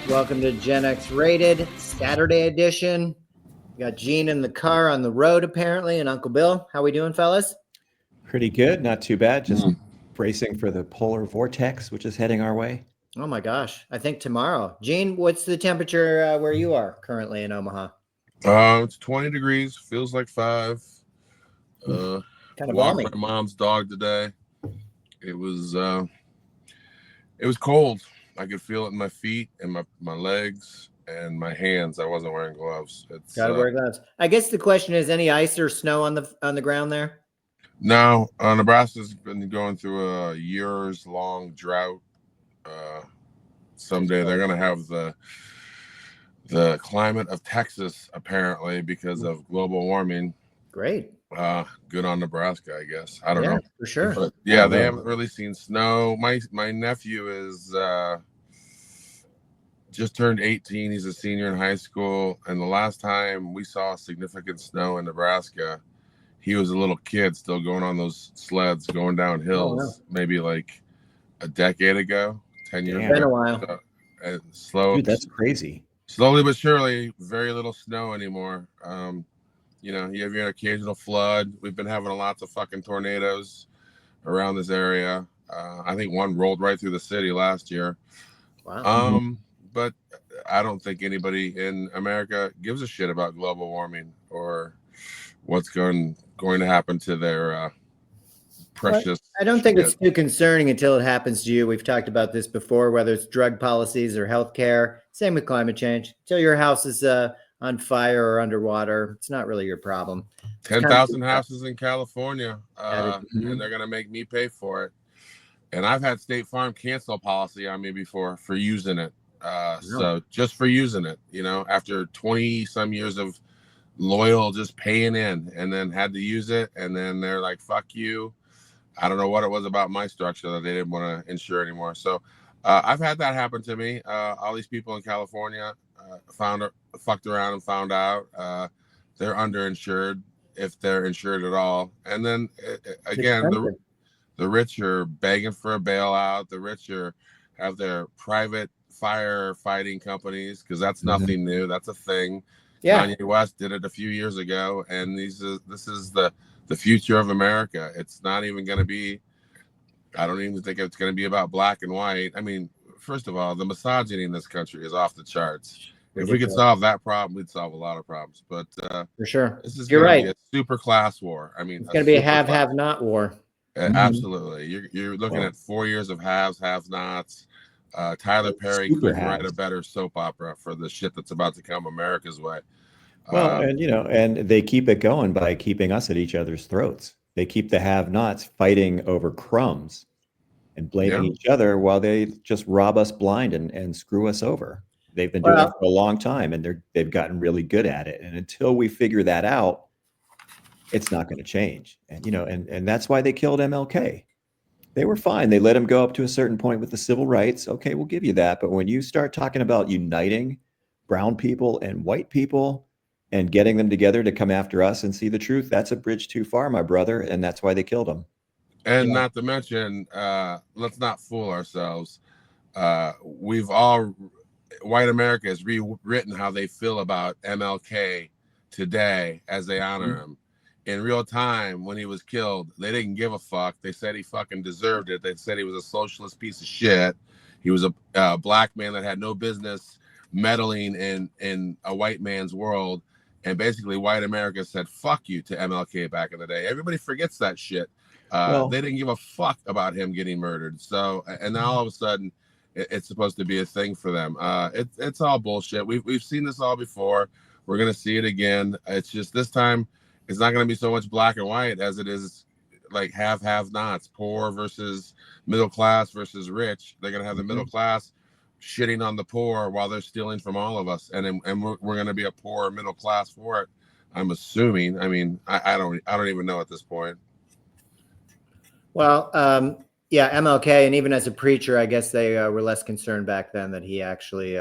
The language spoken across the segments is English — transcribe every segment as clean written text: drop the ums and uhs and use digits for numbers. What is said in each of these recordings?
Welcome to Gen X Rated Saturday edition. We got Gene in the car on the road apparently, and Uncle Bill. How we doing, fellas? Pretty good, not too bad. Just bracing for the polar vortex, which is heading our way. Oh my gosh, I think tomorrow. Gene, what's the temperature where you are currently in Omaha? It's 20 degrees. Feels like 5. Kind of Walked balmy. my mom's dog today. It was cold. I could feel it in my feet and my legs and my hands. I wasn't wearing gloves. Gotta wear gloves. I guess the question is, any ice or snow on the ground there? No, Nebraska's been going through a years-long drought. Someday they're gonna have the climate of Texas apparently because of global warming. Great. Good on Nebraska, I guess. I don't know for sure. But yeah, they haven't really seen snow. My nephew is just turned 18. He's a senior in high school, and the last time we saw significant snow in Nebraska, he was a little kid still going on those sleds going down hills. Maybe like a decade ago, 10 years ago. Been a while. Slow. Dude, that's crazy. Slowly but surely, very little snow anymore. You have your occasional flood. We've been having lots of fucking tornadoes around this area. I think one rolled right through the city last year. Wow. But I don't think anybody in America gives a shit about global warming or what's going to happen to their precious. I don't think it's too concerning until it happens to you. We've talked about this before, whether it's drug policies or healthcare. Same with climate change. Until your house is on fire or underwater, it's not really your problem. 10,000 houses in California, and they're going to make me pay for it. And I've had State Farm cancel policy on me before for using it. So just for using it, after 20 some years of loyal, just paying in, and then had to use it. And then they're like, fuck you. I don't know what it was about my structure that they didn't want to insure anymore. So I've had that happen to me. All these people in California fucked around and found out they're underinsured if they're insured at all. And then again, the rich are begging for a bailout. The rich have their private firefighting companies because that's nothing new. That's a thing. Yeah. Kanye West did it a few years ago, and this is the future of America. It's not even going to be. I don't even think it's going to be about black and white. I mean, first of all, the misogyny in this country is off the charts. If we could solve that problem, we'd solve a lot of problems. But for sure, this is you're right. Be a super class war. I mean, it's going to be a have-not war. Absolutely. You're looking at 4 years of haves, have-nots. Tyler Perry couldn't write a better soap opera for the shit that's about to come America's way. Well, and they keep it going by keeping us at each other's throats. They keep the have-nots fighting over crumbs and blaming each other while they just rob us blind and screw us over. They've been doing it for a long time, and they've gotten really good at it. And until we figure that out, it's not going to change. And and that's why they killed MLK. They were fine. They let him go up to a certain point with the civil rights. Okay, we'll give you that. But when you start talking about uniting brown people and white people and getting them together to come after us and see the truth, that's a bridge too far, my brother. And that's why they killed him. And not to mention, let's not fool ourselves. White America has rewritten how they feel about MLK today as they honor him. In real time, when he was killed, they didn't give a fuck. They said he fucking deserved it. They said he was a socialist piece of shit. He was a black man that had no business meddling in a white man's world. And basically, white America said, fuck you to MLK back in the day. Everybody forgets that shit. They didn't give a fuck about him getting murdered. So, and now all of a sudden, it's supposed to be a thing for them. It's all bullshit. We've seen this all before. We're going to see it again. It's just this time, it's not going to be so much black and white as it is like have-nots, poor versus middle class versus rich. They're going to have the middle class shitting on the poor while they're stealing from all of us. And we're going to be a poor middle class for it. I'm assuming. I mean, I don't even know at this point. Well, MLK, and even as a preacher, I guess they were less concerned back then that he actually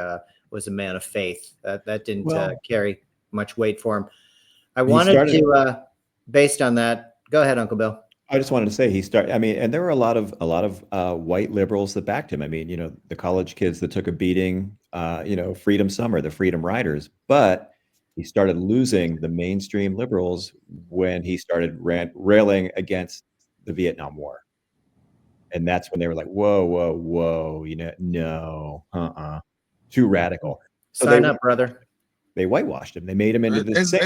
was a man of faith. That didn't carry much weight for him. I wanted to, based on that, go ahead, Uncle Bill. I just wanted to say and there were a lot of white liberals that backed him. I mean, the college kids that took a beating Freedom Summer, the Freedom Riders, but he started losing the mainstream liberals when he started railing against the Vietnam War. And that's when they were like, whoa, whoa, whoa, no, too radical. So Sign up, brother. They whitewashed him. They made him into this saint.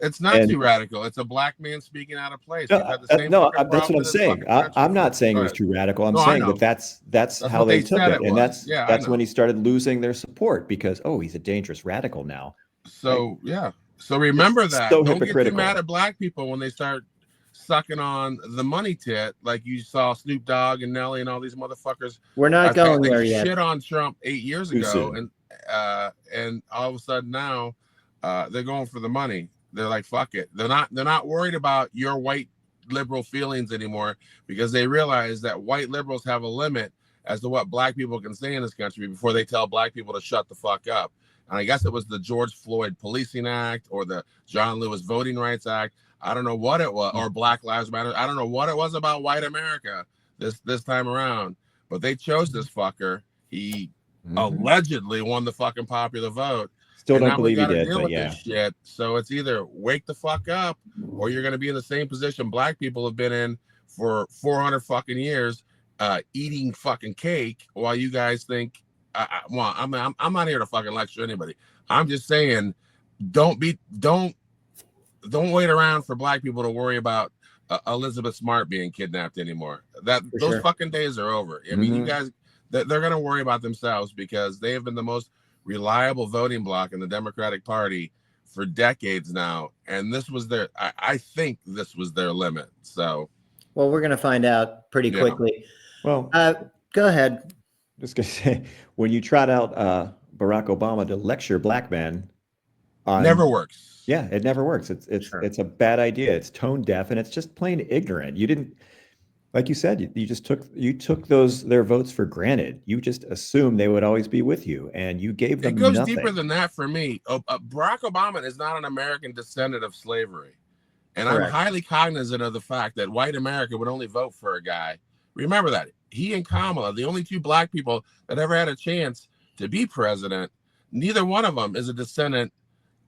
It's not too radical. It's a black man speaking out of place. That's what I'm saying. I'm not saying it was too radical. I'm saying that's how they took it. And that's when he started losing their support because, he's a dangerous radical now. So, So remember that. So don't get too mad at black people when they start sucking on the money tit, like you saw Snoop Dogg and Nelly and all these motherfuckers. We're not going there yet. Shit on Trump 8 years ago, and all of a sudden now they're going for the money. They're like, fuck it. They're not worried about your white liberal feelings anymore because they realize that white liberals have a limit as to what black people can say in this country before they tell black people to shut the fuck up. And I guess it was the George Floyd Policing Act or the John Lewis Voting Rights Act. I don't know what it was, or Black Lives Matter. I don't know what it was about white America this time around, but they chose this fucker. He allegedly won the fucking popular vote. Still don't believe he did, but this shit. So it's either wake the fuck up, or you're going to be in the same position black people have been in for 400 fucking years, eating fucking cake while you guys think. I'm not here to fucking lecture anybody. I'm just saying, don't wait around for black people to worry about Elizabeth Smart being kidnapped anymore. Those fucking days are over. I mean, you guys, they're going to worry about themselves because they have been the most reliable voting bloc in the Democratic Party for decades now. And this was I think this was their limit. So, well, we're going to find out pretty quickly. Well, go ahead. Just going to say, when you trot out Barack Obama to lecture black men, never works. Yeah, it never works. It's a bad idea. It's tone deaf and it's just plain ignorant. You didn't, like you said, you took their votes for granted. You just assumed they would always be with you, and you gave them nothing. It goes deeper than that for me. Barack Obama is not an American descendant of slavery, and I'm highly cognizant of the fact that white America would only vote for a guy. Remember that. He and Kamala, the only two black people that ever had a chance to be president, neither one of them is an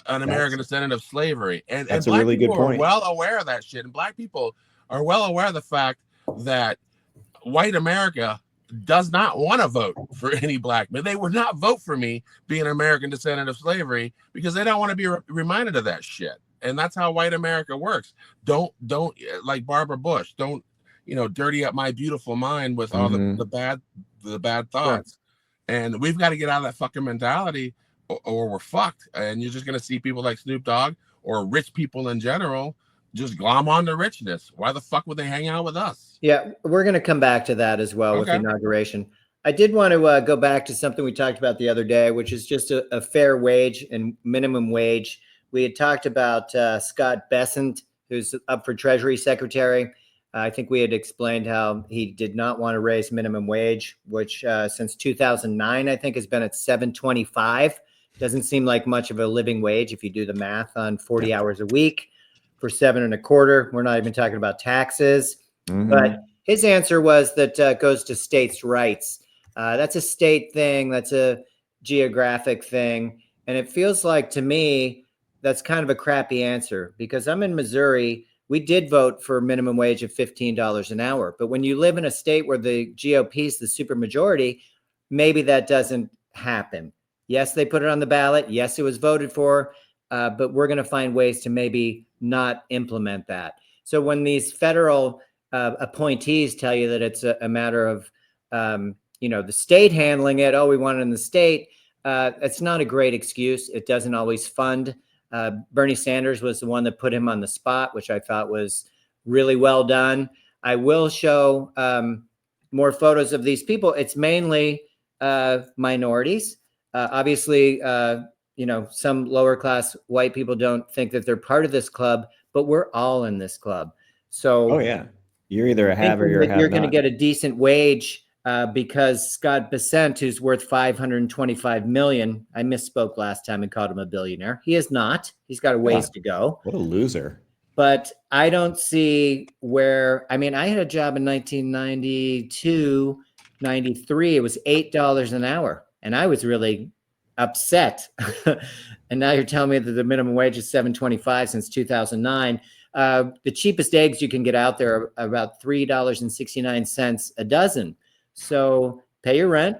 American descendant of slavery. And that's black a really good people point. Are well aware of that shit. And black people are well aware of the fact that white America does not want to vote for any black man. They would not vote for me being an American descendant of slavery because they don't want to be reminded of that shit. And that's how white America works. Don't like Barbara Bush. Don't, dirty up my beautiful mind with all the bad thoughts. And we've got to get out of that fucking mentality or we're fucked. And you're just going to see people like Snoop Dogg or rich people in general just glom on to richness. Why the fuck would they hang out with us? Yeah, we're going to come back to that as well with the inauguration. I did want to go back to something we talked about the other day, which is just a fair wage and minimum wage. We had talked about Scott Bessent, who's up for Treasury Secretary. I think we had explained how he did not want to raise minimum wage, which since 2009, I think has been at $7.25. Doesn't seem like much of a living wage if you do the math on 40 hours a week for $7.25. We're not even talking about taxes. But his answer was that goes to states' rights. That's a state thing. That's a geographic thing. And it feels like to me, that's kind of a crappy answer because I'm in Missouri. We did vote for a minimum wage of $15 an hour. But when you live in a state where the GOP is the supermajority, maybe that doesn't happen. Yes, they put it on the ballot. Yes, it was voted for. But we're going to find ways to maybe not implement that. So when these federal appointees tell you that it's a matter of, the state handling it, we want it in the state, it's not a great excuse. It doesn't always fund. Bernie Sanders was the one that put him on the spot, which I thought was really well done. I will show more photos of these people. It's mainly minorities. Obviously, some lower class white people don't think that they're part of this club, but we're all in this club. So, you're either a have or you're a have. You're going to get a decent wage because Scott Bessent, who's worth $525 million, I misspoke last time and called him a billionaire. He is not. He's got a ways to go. What a loser. But I don't see where, I had a job in 1992, 93. It was $8 an hour. And I was really upset. And now you're telling me that the minimum wage is $7.25 since 2009. The cheapest eggs you can get out there are about $3.69 a dozen. So pay your rent,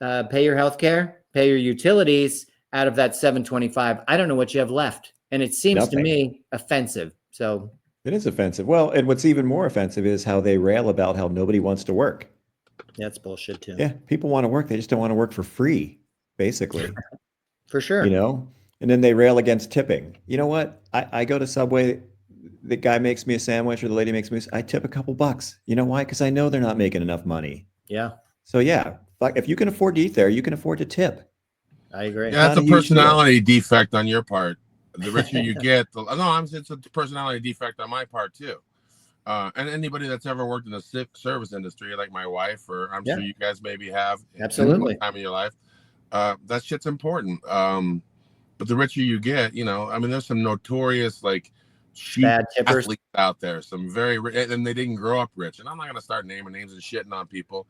pay your health care, pay your utilities out of that $7.25. I don't know what you have left. And it seems to me offensive. So it is offensive. Well, and what's even more offensive is how they rail about how nobody wants to work. That's bullshit too. Yeah, people want to work. They just don't want to work for free, basically. For sure. You know, and then they rail against tipping. You know what? I go to Subway, the guy makes me a sandwich or the lady makes me, I tip a couple bucks. You know why? Because I know they're not making enough money. Yeah. So yeah, if you can afford to eat there, you can afford to tip. I agree. Yeah, that's a personality defect on your part. The richer you get, it's a personality defect on my part too. And anybody that's ever worked in the service industry, like my wife, or I'm sure you guys maybe have, absolutely, time in your life, that shit's important. But the richer you get, you know, I mean, there's some notorious like cheap athletes out there, some very and they didn't grow up rich. And I'm not gonna start naming names and shitting on people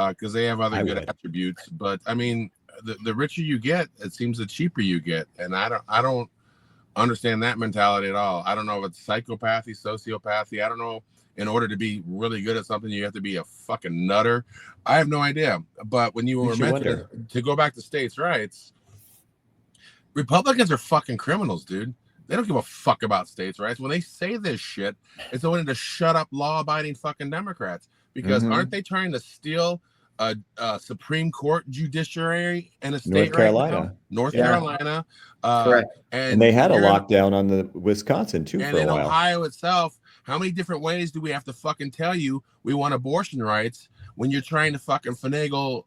because they have other good attributes. But I mean, the richer you get, it seems the cheaper you get, and I don't understand that mentality at all. I don't know if it's psychopathy, sociopathy. I don't know. In order to be really good at something, you have to be a fucking nutter. I have no idea. But when you were mentioning, to go back to states' rights, Republicans are fucking criminals, dude. They don't give a fuck about states' rights. When they say this shit, it's only to shut up law-abiding fucking Democrats. Because aren't they trying to steal a Supreme Court judiciary in a state North Carolina. Correct. And they had a lockdown on the Wisconsin too for a while. And in Ohio itself, how many different ways do we have to fucking tell you we want abortion rights when you're trying to fucking finagle,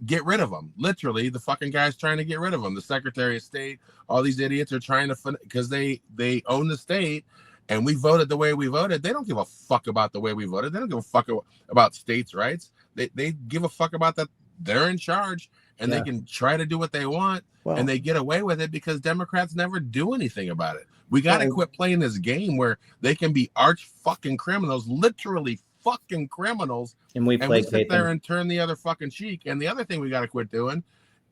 get rid of them? Literally, the fucking guy's trying to get rid of them. The Secretary of State, all these idiots are trying to, because they own the state. And we voted the way we voted. They don't give a fuck about the way we voted. They don't give a fuck about states' rights. They give a fuck about that. They're in charge, and they can try to do what they want, and they get away with it because Democrats never do anything about it. We got to quit playing this game where they can be arch fucking criminals, literally fucking criminals, and we sit there and turn the other fucking cheek. And the other thing we got to quit doing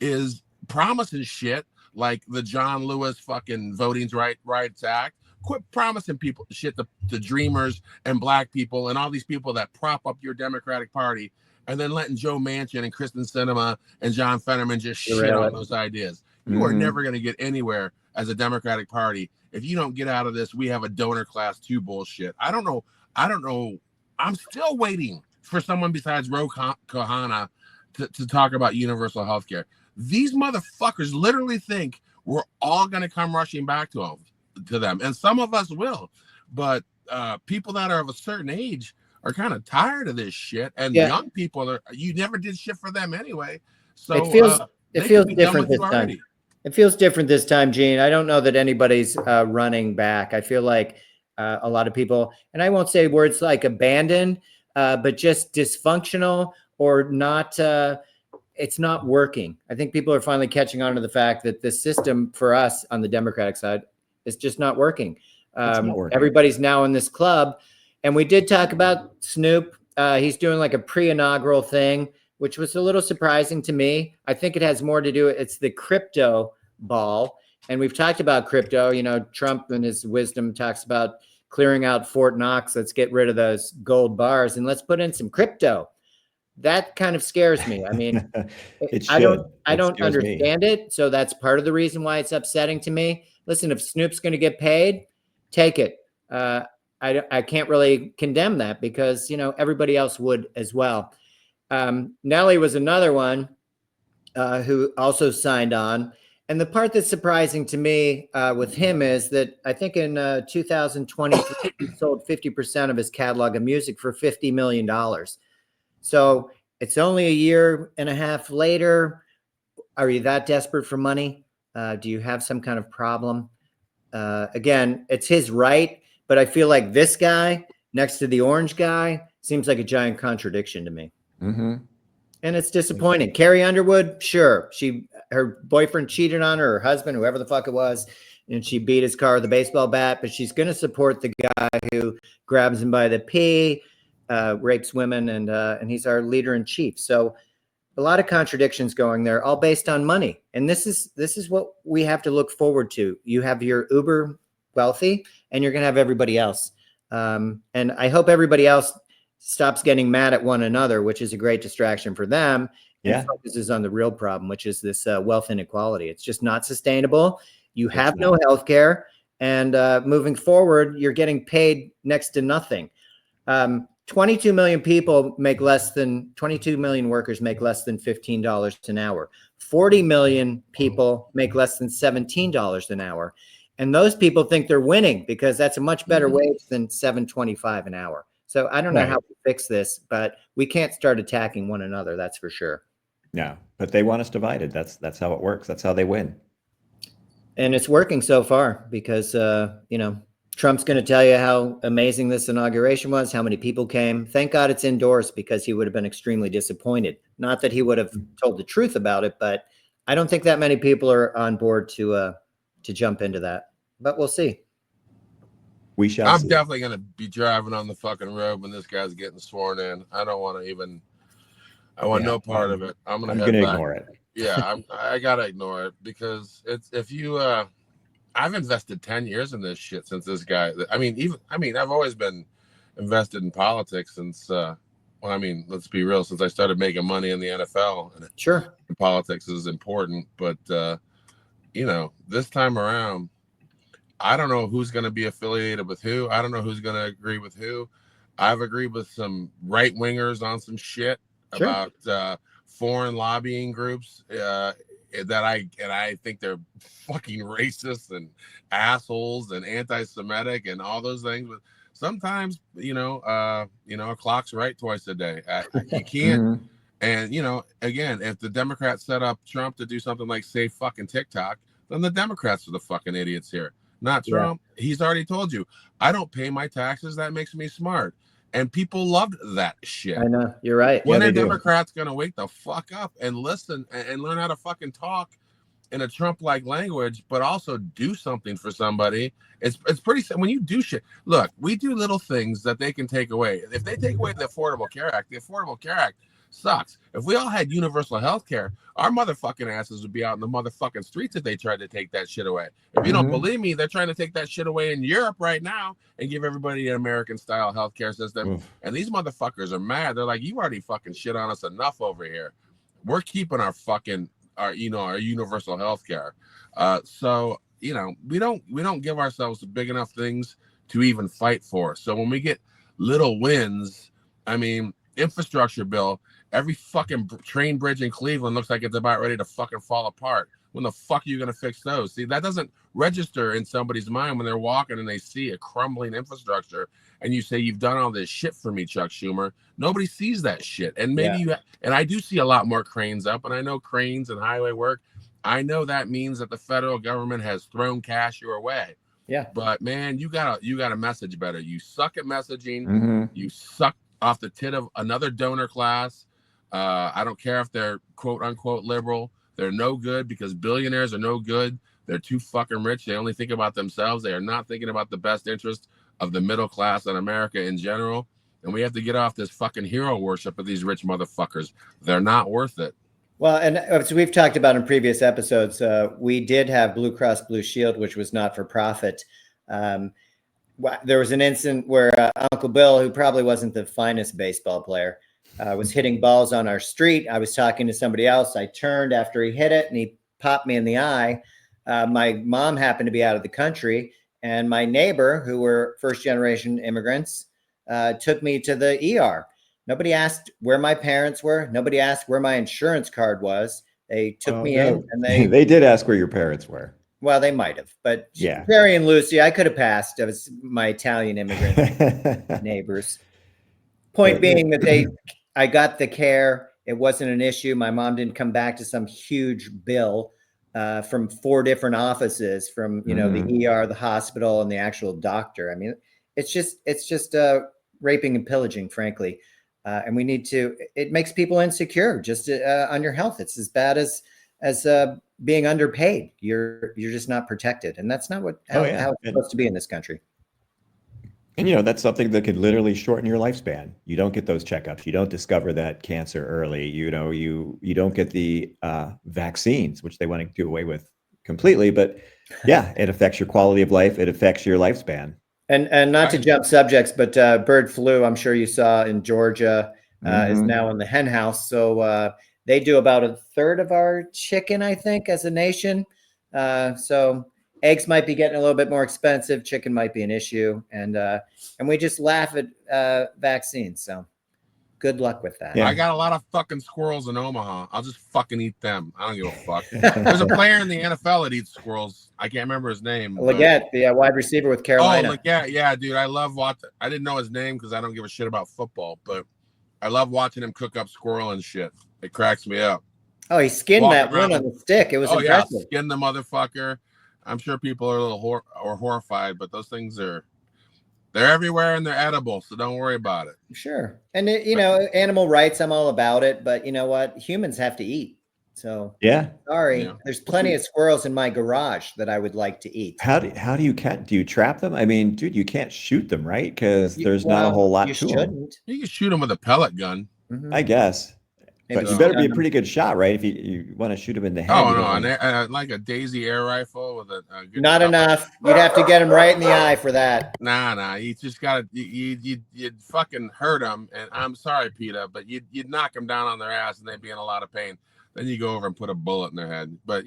is promising shit like the John Lewis fucking Voting Rights Act. Quit promising people shit to dreamers and black people and all these people that prop up your Democratic Party, and then letting Joe Manchin and Kristen Sinema and John Fetterman just shit on those ideas. You are never going to get anywhere as a Democratic Party if you don't get out of this. We have a donor class 2 bullshit. I don't know. I'm still waiting for someone besides Ro Khanna to talk about universal health care. These motherfuckers literally think we're all going to come rushing back to them, and some of us will, but people that are of a certain age are kind of tired of this shit, and young people you never did shit for them anyway, so it feels different this time. It feels different this time, Gene. I don't know that anybody's running back. I feel like a lot of people, and I won't say words like abandoned, but just dysfunctional or not. It's not working. I think people are finally catching on to the fact that the system for us on the Democratic side is just not working. Everybody's now in this club. And we did talk about Snoop. He's doing like a pre-inaugural thing, which was a little surprising to me. I think it has more to do, it's the crypto ball. And we've talked about crypto. You know, Trump in his wisdom talks about clearing out Fort Knox. Let's get rid of those gold bars and let's put in some crypto. That kind of scares me. I mean, I don't understand it. So that's part of the reason why it's upsetting to me. Listen, if Snoop's going to get paid, take it. I can't really condemn that because, you know, everybody else would as well. Nelly was another one who also signed on. And the part that's surprising to me with him is that I think in 2020, he sold 50% of his catalog of music for $50 million. So it's only a year and a half later. Are you that desperate for money? Do you have some kind of problem? Again, it's his right, but I feel like this guy next to the orange guy seems like a giant contradiction to me. And it's disappointing. Carrie Underwood, sure. Her boyfriend cheated on her husband, whoever the fuck it was, and she beat his car with a baseball bat, but she's going to support the guy who grabs him by the pee, rapes women, and he's our leader in chief. So a lot of contradictions going there, all based on money. And this is what we have to look forward to. You have your uber wealthy, and you're going to have everybody else. And I hope everybody else stops getting mad at one another, which is a great distraction for them, and focuses on the real problem, which is this wealth inequality. It's just not sustainable. You have no health care, and moving forward, you're getting paid next to nothing. 22 million people make less than 22 million workers make less than $15 an hour. 40 million people make less than $17 an hour. And those people think they're winning because that's a much better wage than $7.25 an hour. So I don't know how to fix this, but we can't start attacking one another. That's for sure. No, but they want us divided. That's how it works. That's how they win. And it's working so far because, Trump's going to tell you how amazing this inauguration was, how many people came. Thank God it's indoors because he would have been extremely disappointed. Not that he would have told the truth about it, but I don't think that many people are on board to jump into that. But we'll see. We shall. I'm definitely going to be driving on the fucking road when this guy's getting sworn in. I don't want to even. I want no part of it. I'm going to ignore it. Yeah, I gotta ignore it because it's if you. I've invested 10 years in this shit since this guy. I've always been invested in politics since. Let's be real. Since I started making money in the NFL, and sure, politics is important. But this time around, I don't know who's going to be affiliated with who. I don't know who's going to agree with who. I've agreed with some right wingers on some shit about foreign lobbying groups. That I think they're fucking racist and assholes and anti-Semitic and all those things. But sometimes, a clock's right twice a day. You can't. And again, if the Democrats set up Trump to do something like say fucking TikTok, then the Democrats are the fucking idiots here, not Trump. Yeah. He's already told you, I don't pay my taxes. That makes me smart. And people loved that shit. I know. You're right. When are Democrats going to wake the fuck up and listen and learn how to fucking talk in a Trump-like language, but also do something for somebody? It's pretty – when you do shit – look, we do little things that they can take away. If they take away the Affordable Care Act sucks. If we all had universal health care, our motherfucking asses would be out in the motherfucking streets if they tried to take that shit away. If you don't believe me, they're trying to take that shit away in Europe right now and give everybody an American-style healthcare system. And these motherfuckers are mad. They're like, you already fucking shit on us enough over here. We're keeping our universal healthcare. So we don't give ourselves big enough things to even fight for. So when we get little wins, infrastructure bill. Every fucking train bridge in Cleveland looks like it's about ready to fucking fall apart. When the fuck are you going to fix those? See, that doesn't register in somebody's mind when they're walking and they see a crumbling infrastructure and you say, you've done all this shit for me, Chuck Schumer. Nobody sees that shit. And maybe and I do see a lot more cranes up, and I know cranes and highway work. I know that means that the federal government has thrown cash your way. Yeah. But man, you gotta message better. You suck at messaging. You suck off the tit of another donor class. I don't care if they're quote unquote liberal. They're no good because billionaires are no good. They're too fucking rich. They only think about themselves. They are not thinking about the best interest of the middle class in America in general. And we have to get off this fucking hero worship of these rich motherfuckers. They're not worth it. Well, and as we've talked about in previous episodes, we did have Blue Cross Blue Shield, which was not for profit. There was an incident where Uncle Bill, who probably wasn't the finest baseball player, was hitting balls on our street. I was talking to somebody else. I turned after he hit it and he popped me in the eye. My mom happened to be out of the country, and my neighbor, who were first-generation immigrants, took me to the ER. Nobody asked where my parents were. Nobody asked where my insurance card was. They took me in, and they did ask where your parents were. Well, they might have, but Jerry and Lucy, I could have passed. It was my Italian immigrant neighbors. Point being that I got the care. It wasn't an issue. My mom didn't come back to some huge bill from 4 different offices, from the ER, the hospital, and the actual doctor. I mean, it's just raping and pillaging, frankly. And we need to. It makes people insecure just on your health. It's as bad as being underpaid. You're just not protected, and that's not how it's supposed to be in this country. And that's something that could literally shorten your lifespan. You don't get those checkups. You don't discover that cancer early. You don't get the vaccines, which they want to do away with completely. But yeah, it affects your quality of life. It affects your lifespan. And not to jump subjects, but bird flu, I'm sure you saw in Georgia, is now in the hen house. So they do about a third of our chicken, I think, as a nation. So eggs might be getting a little bit more expensive. Chicken might be an issue, and we just laugh at vaccines. So good luck with that. Yeah. I got a lot of fucking squirrels in Omaha. I'll just fucking eat them. I don't give a fuck. There's a player in the NFL that eats squirrels. I can't remember his name. Leggett, the wide receiver with Carolina. Oh, Leggett. Yeah, dude. I love watching. I didn't know his name because I don't give a shit about football, but I love watching him cook up squirrel and shit. It cracks me up. Oh, he skinned that one on the stick. It was impressive. Yeah, skinned the motherfucker. I'm sure people are a little horrified, but those things they're everywhere and they're edible, so don't worry about it. Sure. And animal rights, I'm all about it, but you know what? Humans have to eat. So yeah. Sorry. Yeah. There's plenty of squirrels in my garage that I would like to eat. How do you trap them? I mean, dude, you can't shoot them, right? Because there's not a whole lot to them. You can shoot them with a pellet gun. I guess. Maybe but you better be a pretty good shot, right? If you want to shoot him in the head. Oh, no. Like a Daisy air rifle with a good not shot. Enough. You'd have to get him right in the eye for that. Nah. You just got to, you'd fucking hurt them. And I'm sorry, PETA, but you'd knock them down on their ass and they'd be in a lot of pain. Then you go over and put a bullet in their head. But,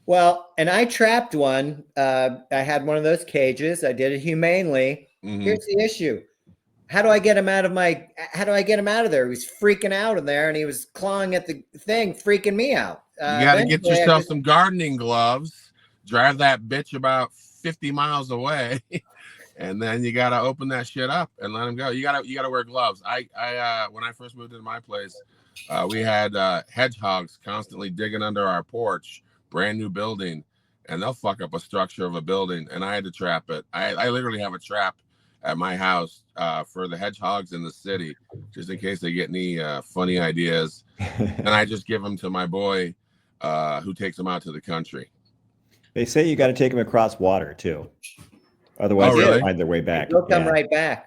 Well, and I trapped one. I had one of those cages. I did it humanely. Mm-hmm. Here's the issue. How do I get him out of there? He was freaking out in there and he was clawing at the thing, freaking me out. You got to get yourself some gardening gloves, drive that bitch about 50 miles away, and then you got to open that shit up and let him go. You got to wear gloves. I when I first moved into my place, we had hedgehogs constantly digging under our porch, brand new building, and they'll fuck up a structure of a building, and I had to trap it. I literally have a trap at my house for the hedgehogs in the city, just in case they get any funny ideas. And I just give them to my boy who takes them out to the country. They say you got to take them across water too. Otherwise they'll find their way back. They'll come right back.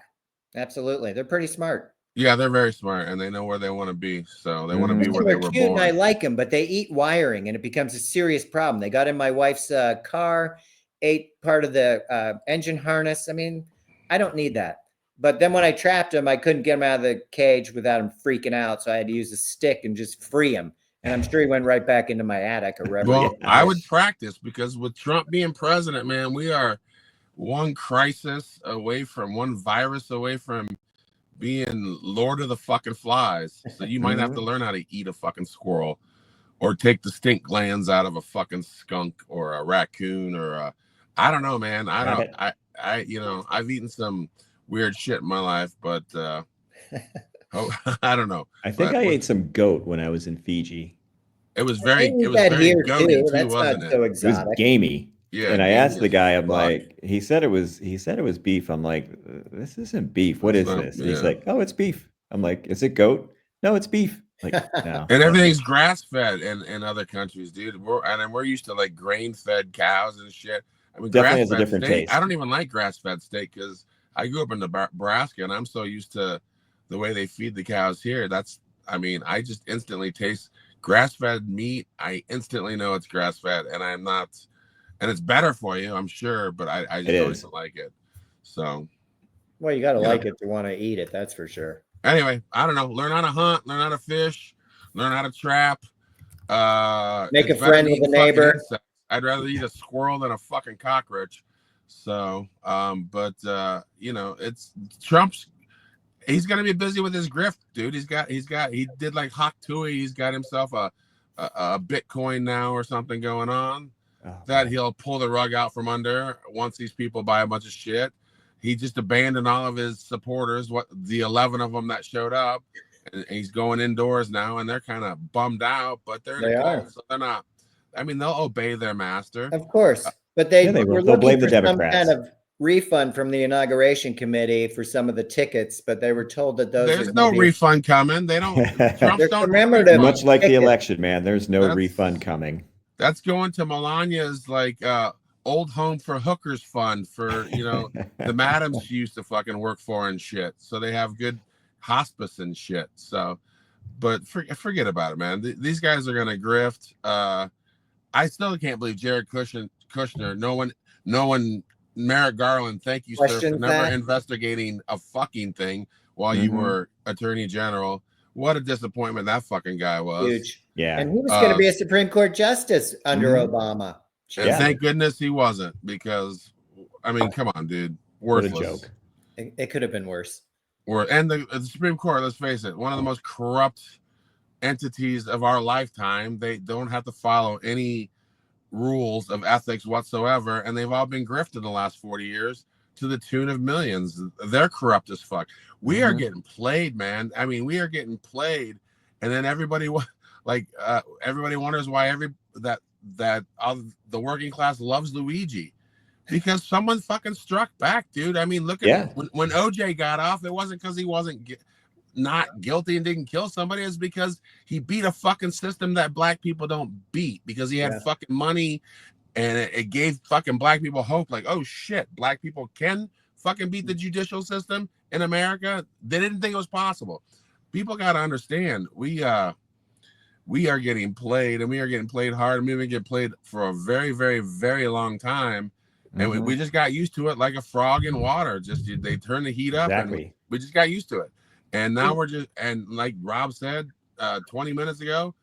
Absolutely. They're pretty smart. Yeah, they're very smart and they know where they want to be. So they want to be where they were cute born. And I like them, but they eat wiring and it becomes a serious problem. They got in my wife's car, ate part of the engine harness. I mean, I don't need that. But then when I trapped him, I couldn't get him out of the cage without him freaking out. So I had to use a stick and just free him. And I'm sure he went right back into my attic or wherever. Well, I would practice because with Trump being president, man, we are one crisis away from, one virus away from being Lord of the fucking Flies. So you might have to learn how to eat a fucking squirrel or take the stink glands out of a fucking skunk or a raccoon or a, I don't know, man. I've eaten some weird shit in my life, but I don't know. I think I ate some goat when I was in Fiji. It was very goaty too, wasn't it? So exotic. It was gamey. Yeah. And I asked the guy, I'm like, he said it was beef. I'm like, this isn't beef. What is this? And he's like, oh, it's beef. I'm like, is it goat? No, it's beef. Like, no. And everything's grass fed in other countries, dude. We're used to like grain fed cows and shit. I mean, definitely has a different taste. I don't even like grass-fed steak because I grew up in Nebraska and I'm so used to the way they feed the cows here. I just instantly taste grass-fed meat. I instantly know it's grass-fed, and I'm not, and it's better for you, I'm sure, but I just don't like it. So, well, you got to like it to want to eat it. That's for sure. Anyway, I don't know. Learn how to hunt, learn how to fish, learn how to trap. Make a friend with a neighbor. I'd rather eat a squirrel than a fucking cockroach. So, it's Trump's. He's gonna be busy with his grift, dude. He did like Hawk Tui. He's got himself a Bitcoin now or something going on that he'll pull the rug out from under once these people buy a bunch of shit. He just abandoned all of his supporters, the 11 of them that showed up, and he's going indoors now, and they're kind of bummed out, but they're so they're not. I mean, they'll obey their master, of course, but they'll blame the Democrats. Some kind of refund from the inauguration committee for some of the tickets, but they were told that there's no refund coming. They don't. Trump don't remember much like the election, man. There's no refund coming. That's going to Melania's old home for hookers fund for, you know, the madams she used to fucking work for and shit. So they have good hospice and shit. So, but forget about it, man. These guys are gonna grift. I still can't believe Jared Kushner. No one. Merrick Garland, thank you, sir, for never investigating a fucking thing while you were Attorney General. What a disappointment that fucking guy was. Huge. Yeah. And he was going to be a Supreme Court justice under Obama. And thank goodness he wasn't, because, I mean, come on, dude. Worthless. What a joke. It could have been worse. And the Supreme Court, let's face it, one of the most corrupt entities of our lifetime. They don't have to follow any rules of ethics whatsoever, and they've all been grifted in the last 40 years to the tune of millions. They're corrupt as fuck. We are getting played, man. I mean, we are getting played, and then everybody wonders why that all the working class loves Luigi, because someone fucking struck back, dude. I mean, look at when OJ got off, it wasn't because he wasn't not guilty and didn't kill somebody. Is because he beat a fucking system that black people don't beat, because he had fucking money, and it gave fucking black people hope, like, oh shit, black people can fucking beat the judicial system in America. They didn't think it was possible. People got to understand, we are getting played, and we are getting played hard, and we've been getting played for a very, very, very long time, and we just got used to it like a frog in water. Just they turn the heat up, and we just got used to it. And now we're just, and like Rob said 20 minutes ago,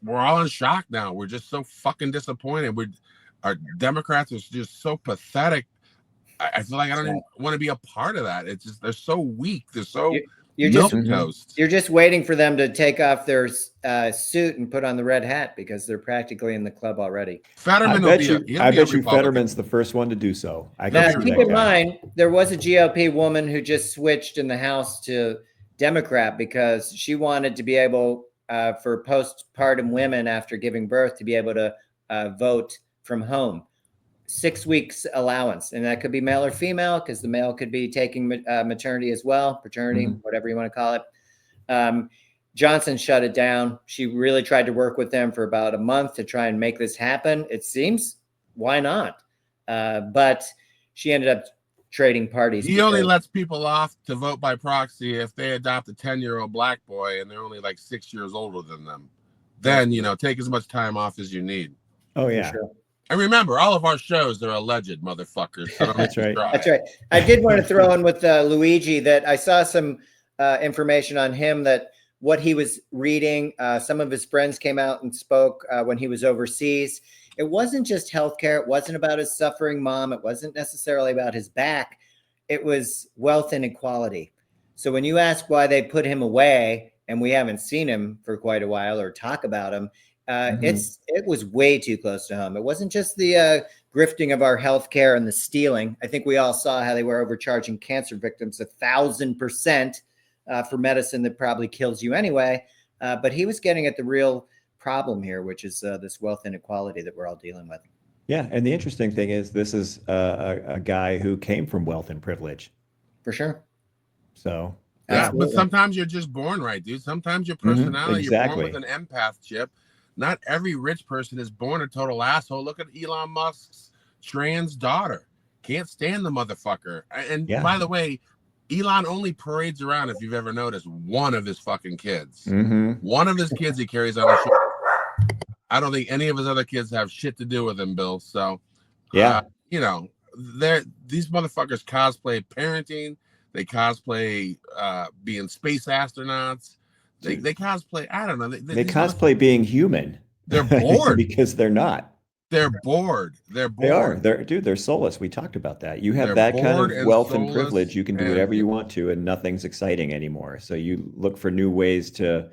we're all in shock now. We're just so fucking disappointed. Our Democrats are just so pathetic. I feel like I don't even want to be a part of that. It's just, they're so weak. They're so milquetoast. You're just waiting for them to take off their suit and put on the red hat, because they're practically in the club already. Fetterman I bet you Fetterman's the first one to do so. Now, keep in mind, there was a GOP woman who just switched in the House to Democrat because she wanted to be able, for postpartum women after giving birth, to be able to vote from home. 6 weeks allowance, and that could be male or female, because the male could be taking maternity as well, paternity, whatever you want to call it. Johnson shut it down. She really tried to work with them for about a month to try and make this happen. It seems, why not? But she ended up trading parties. He only lets people off to vote by proxy if they adopt a 10-year-old black boy and they're only like 6 years older than them. Then, take as much time off as you need. Oh, yeah. Sure. And remember, all of our shows are alleged, motherfuckers. So That's right. That's right. I did want to throw in with Luigi that I saw some information on him, that what he was reading, some of his friends came out and spoke when he was overseas. It wasn't just healthcare. It wasn't about his suffering mom. It wasn't necessarily about his back. It was wealth inequality. So when you ask why they put him away, and we haven't seen him for quite a while or talk about him, it was way too close to home. It wasn't just the grifting of our healthcare and the stealing. I think we all saw how they were overcharging cancer victims 1,000% for medicine that probably kills you anyway. But he was getting at the real problem here, which is this wealth inequality that we're all dealing with. Yeah, and the interesting thing is, this is a guy who came from wealth and privilege. For sure. So. Yeah, but sometimes you're just born right, dude. Sometimes your personality, you're born with an empath chip. Not every rich person is born a total asshole. Look at Elon Musk's trans daughter. Can't stand the motherfucker. And by the way, Elon only parades around, if you've ever noticed, one of his fucking kids. One of his kids he carries on his shoulder. I don't think any of his other kids have shit to do with him, Bill. So, these motherfuckers cosplay parenting. They cosplay being space astronauts. They cosplay, I don't know. They cosplay being human. They're bored. Because they're not. They're bored. They're bored. They are. They're soulless. We talked about that. You have that kind of wealth and privilege. You can do whatever you want to, and nothing's exciting anymore. So you look for new ways to,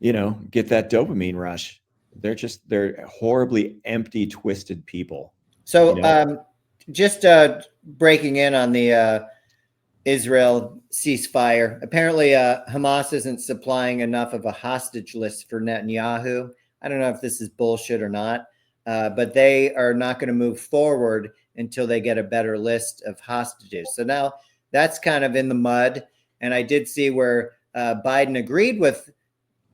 get that dopamine rush. They're horribly empty, twisted people. So just breaking in on the Israel ceasefire. Apparently, Hamas isn't supplying enough of a hostage list for Netanyahu. I don't know if this is bullshit or not, but they are not going to move forward until they get a better list of hostages. So now that's kind of in the mud. And I did see where Biden agreed with,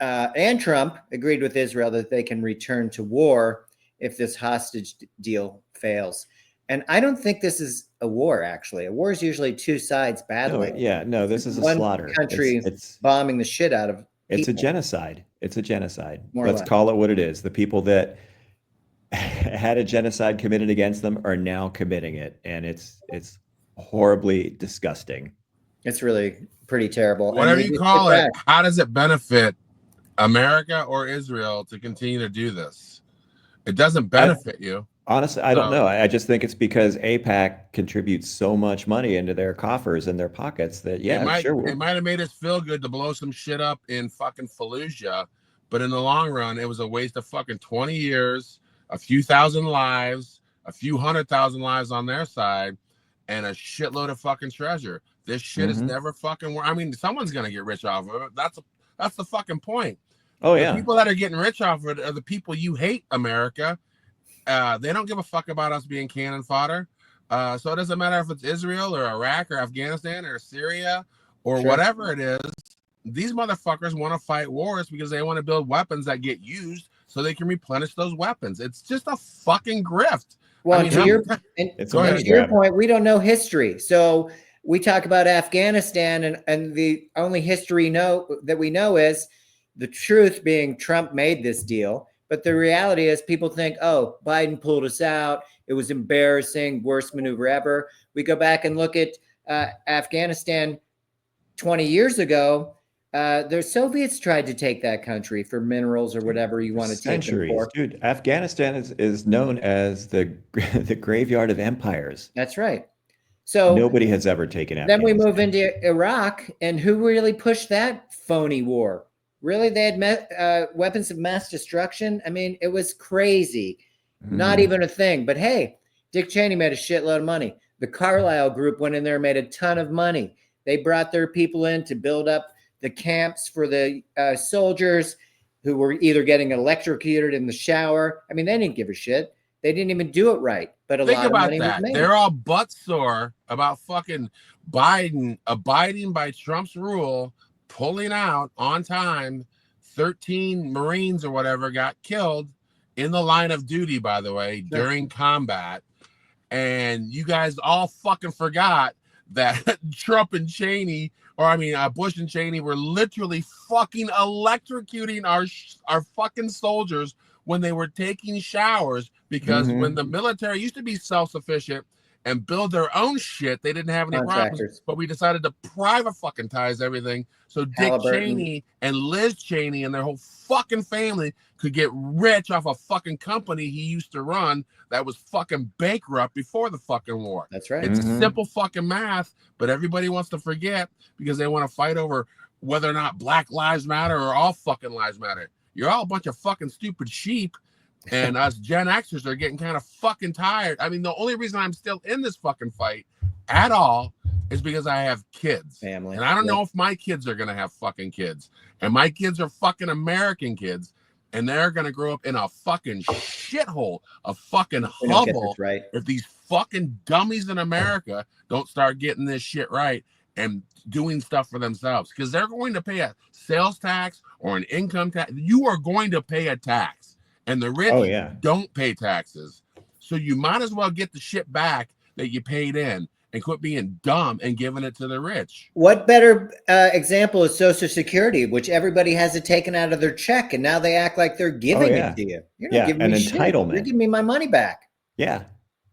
and Trump agreed with Israel that they can return to war if this hostage deal fails. And I don't think this is a war, actually. A war is usually two sides battling. No, this is a one slaughter. Country it's bombing the shit out of people. It's a genocide. It's a genocide. Let's call it what it is. The people that had a genocide committed against them are now committing it, and it's horribly disgusting. It's really pretty terrible. Whatever you call it, how does it benefit America or Israel to continue to do this? It doesn't benefit you. Honestly, I don't know. I just think it's because AIPAC contributes so much money into their coffers and their pockets that, it might have made us feel good to blow some shit up in fucking Fallujah, but in the long run, it was a waste of fucking 20 years, a few thousand lives, a few 100,000 lives on their side, and a shitload of fucking treasure. This shit is never fucking. I mean, someone's gonna get rich off of it. That's the fucking point. Oh yeah. The people that are getting rich off of it are the people you hate, America. They don't give a fuck about us being cannon fodder. So it doesn't matter if it's Israel or Iraq or Afghanistan or Syria or whatever it is. These motherfuckers want to fight wars because they want to build weapons that get used so they can replenish those weapons. It's just a fucking grift. Well, to your point, we don't know history. So we talk about Afghanistan, and the only history that we know is the truth being Trump made this deal. But the reality is people think, oh, Biden pulled us out. It was embarrassing, worst maneuver ever. We go back and look at Afghanistan 20 years ago. The Soviets tried to take that country for minerals or whatever you want to take them for. Dude, Afghanistan is known as the graveyard of empires. That's right. So nobody has ever taken Afghanistan. Then we move into Iraq, and who really pushed that phony war? Really, they had weapons of mass destruction. I mean, it was crazy. Not even a thing. But hey, Dick Cheney made a shitload of money. The Carlyle Group went in there and made a ton of money. They brought their people in to build up the camps for the soldiers who were either getting electrocuted in the shower. I mean, they didn't give a shit. They didn't even do it right. But a lot of money was made. They're all butt sore about fucking Biden abiding by Trump's rule, pulling out on time. 13 Marines or whatever got killed in the line of duty, by the way, during combat. And you guys all fucking forgot that Trump and Cheney, Bush and Cheney were literally fucking electrocuting our fucking soldiers when they were taking showers, because when the military used to be self-sufficient and build their own shit, they didn't have any problems. But we decided to privatize everything so Dick Cheney and Liz Cheney and their whole fucking family could get rich off a fucking company he used to run that was fucking bankrupt before the fucking war. That's right. It's simple fucking math, but everybody wants to forget because they want to fight over whether or not Black Lives Matter or all fucking lives matter. You're all a bunch of fucking stupid sheep. And us Gen Xers are getting kind of fucking tired. I mean, the only reason I'm still in this fucking fight at all is because I have kids. Family. And I don't know if my kids are going to have fucking kids. And my kids are fucking American kids. And they're going to grow up in a fucking shithole, a fucking hovel. Right. If these fucking dummies in America don't start getting this shit right and doing stuff for themselves. Because they're going to pay a sales tax or an income tax. You are going to pay a tax. And the rich don't pay taxes. So you might as well get the shit back that you paid in and quit being dumb and giving it to the rich. What better example is Social Security, which everybody has it taken out of their check, and now they act like they're giving it to you. You're not giving me shit. You're giving me my money back. Yeah.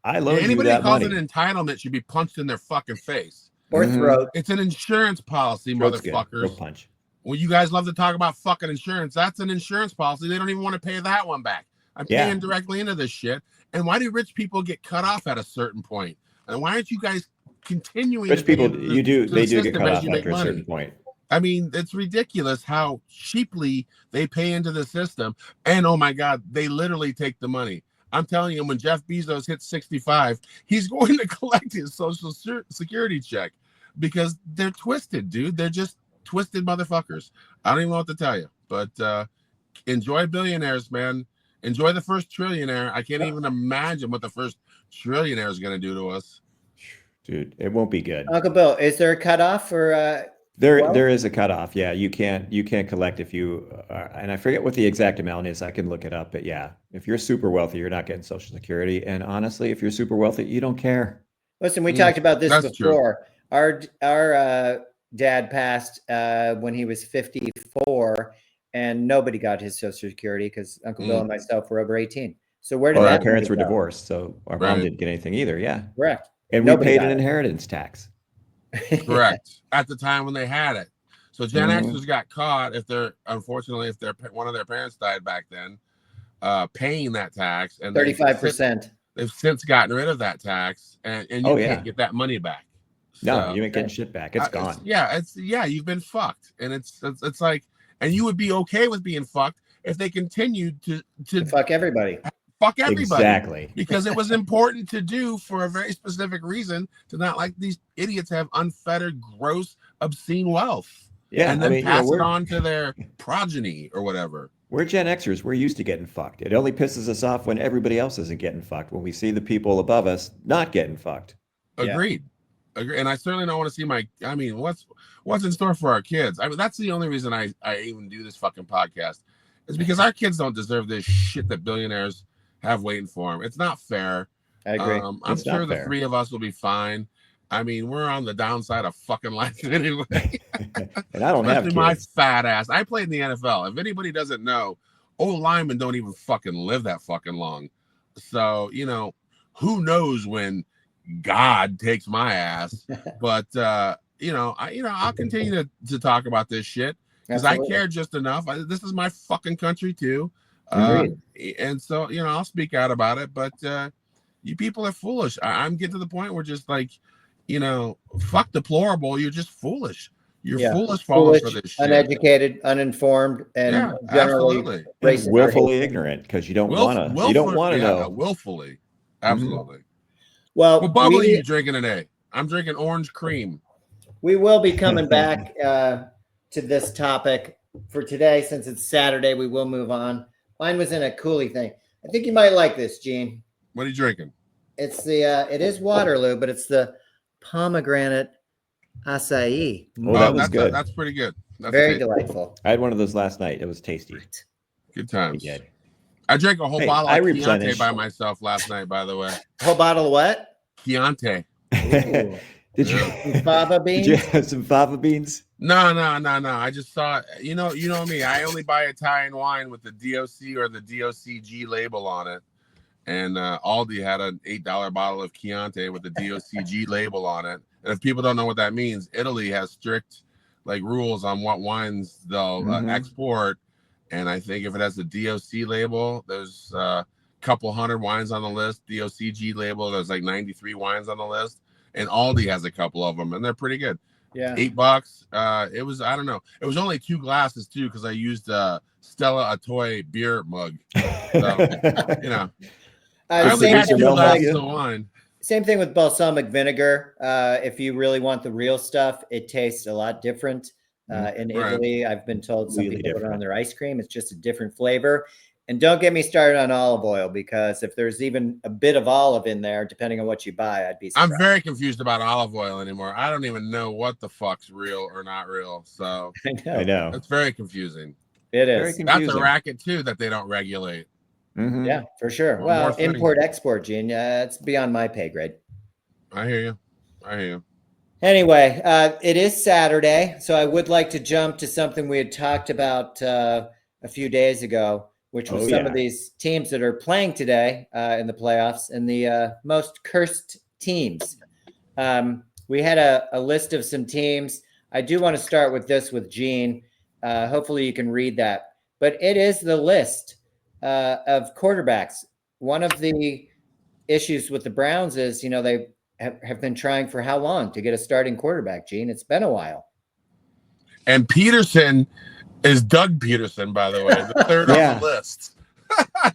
I love anybody that that calls money. it entitlement should be punched in their fucking face. Or throat. It's an insurance policy, Throat's motherfuckers. Good. Punch. Well, you guys love to talk about fucking insurance. That's an insurance policy. They don't even want to pay that one back. I'm paying directly into this shit. And why do rich people get cut off at a certain point? And why aren't you guys continuing? Rich people, they do get cut off after a certain point. I mean, it's ridiculous how cheaply they pay into the system. And oh my God, they literally take the money. I'm telling you, when Jeff Bezos hits 65, he's going to collect his Social Security check because they're twisted, dude. They're just twisted motherfuckers. I don't even know what to tell you, but enjoy billionaires, man. Enjoy the first trillionaire. I can't even imagine what the first trillionaire is going to do to us. Dude, it won't be good. Uncle Bill, is there a cutoff for There is a cutoff. Yeah, you can't collect if you and I forget what the exact amount is. I can look it up, but yeah, if you're super wealthy, you're not getting Social Security. And honestly, if you're super wealthy, you don't care. Listen, we talked about this That's before. True. Our dad passed when he was 54, and nobody got his Social Security because Uncle Bill and myself were over 18. So where did Well, that our parents were go? divorced, so our mom didn't get anything either. Yeah, correct. And Nobody we paid got an it. inheritance tax. Correct. At the time when they had it. So Gen Xers got caught if one of their parents died back then, paying that tax, and 35%. They've since gotten rid of that tax, and you can't get that money back. No, you ain't getting shit back. It's gone. You've been fucked, and it's like, and you would be okay with being fucked if they continued to fuck everybody. Fuck everybody. Exactly. Because it was important to do for a very specific reason, to not like these idiots have unfettered, gross, obscene wealth. Yeah, and then pass it on to their progeny or whatever. We're Gen Xers. We're used to getting fucked. It only pisses us off when everybody else isn't getting fucked, when we see the people above us not getting fucked. Agreed. And I certainly don't want to see what's in store for our kids. I mean, that's the only reason I even do this fucking podcast, is because our kids don't deserve this shit that billionaires have waiting for them. It's not fair. I agree. I'm sure the three of us will be fine. I mean, we're on the downside of fucking life anyway. And I don't have kids. My fat ass. I played in the NFL. If anybody doesn't know, old linemen don't even fucking live that fucking long. So, who knows when God takes my ass. But I'll continue to talk about this shit because I care just enough. This is my fucking country too. And so, I'll speak out about it, but you people are foolish. I'm getting to the point where just like, fuck deplorable. You're just foolish. You're foolish falling for this shit. Uneducated, uninformed, and generally racist, willfully ignorant, because you don't want to. You don't want to know. Willfully, absolutely. Well, what bubble are you drinking today? I'm drinking orange cream. We will be coming back to this topic for today, since it's Saturday. We will move on. Mine was in a coolie thing. I think you might like this, Gene. What are you drinking? It's it is Waterloo, but it's the pomegranate acai. Oh, that was good. That's pretty good. That's very delightful. I had one of those last night. It was tasty. Good times. I drank a whole bottle of Chianti by myself last night, by the way. A whole bottle of what? Chianti. Did you fava beans? Did you have some fava beans? No. I just saw, you know me. I only buy Italian wine with the DOC or the DOCG label on it. And Aldi had an $8 bottle of Chianti with the DOCG label on it. And if people don't know what that means, Italy has strict rules on what wines they'll export. And I think if it has the DOC label, there's a couple hundred wines on the list. DOCG label, there's 93 wines on the list. And Aldi has a couple of them, and they're pretty good. Yeah. $8. It was, I don't know. It was only 2 glasses too, because I used Stella Artois beer mug. So, I only had 2 glasses of wine. Same thing with balsamic vinegar. If you really want the real stuff, it tastes a lot different. In Italy, I've been told some people put it on their ice cream. It's just a different flavor. And don't get me started on olive oil, because if there's even a bit of olive in there, depending on what you buy, I'd be surprised. I'm very confused about olive oil anymore. I don't even know what the fuck's real or not real. So I know. It's very confusing. It is. That's a racket too that they don't regulate. Mm-hmm. Yeah, for sure. Well, import export, Gene. It's beyond my pay grade. I hear you. Anyway, it is Saturday, so I would like to jump to something we had talked about a few days ago, which was some of these teams that are playing today in the playoffs, and the most cursed teams. We had a list of some teams. I do want to start with this with Gene. Hopefully you can read that. But it is the list of quarterbacks. One of the issues with the Browns is, they have been trying for how long to get a starting quarterback, Gene? It's been a while. And Peterson is Doug Peterson, by the way, the third on the list.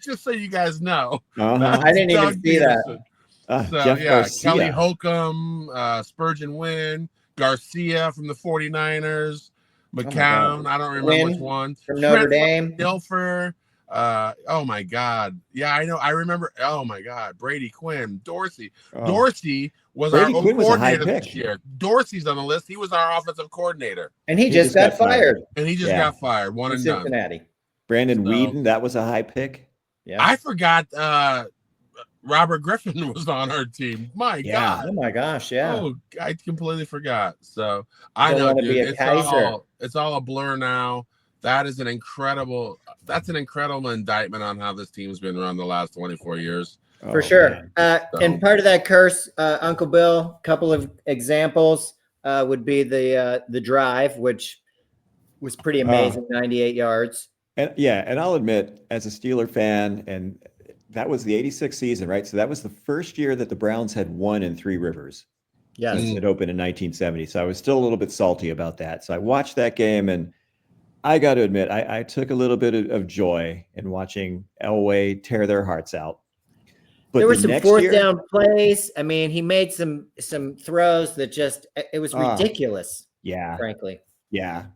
Just so you guys know. I didn't even see that. Kelly Holcomb, Spurgeon Wynn, Garcia from the 49ers, McCown, I don't remember which one. From Notre Dame. Dilfer. Oh my God. Yeah, I know. I remember. Oh my God. Brady Quinn, Dorsey. Dorsey was Brady our Quinn was a high coordinator this pick. year. Dorsey's on the list. He was our offensive coordinator. And he just got fired. And he just got fired. One and done. Cincinnati. Brandon Weeden, that was a high pick. Yeah. I forgot Robert Griffin was on our team. My God. Oh my gosh, yeah. Oh, I completely forgot. So I Don't know, wanna dude, be a Kaiser. it's all a blur now. That's an incredible indictment on how this team's been run the last 24 years. For sure. And part of that curse, Uncle Bill, a couple of examples would be the drive, which was pretty amazing, 98 yards. And I'll admit, as a Steeler fan, and that was the 86 season, right? So that was the first year that the Browns had won in Three Rivers. Yes. It opened in 1970. So I was still a little bit salty about that. So I watched that game, and I got to admit, I took a little bit of joy in watching Elway tear their hearts out. But there were some fourth down plays. I mean, he made some throws that it was ridiculous. Yeah. Frankly. Yeah.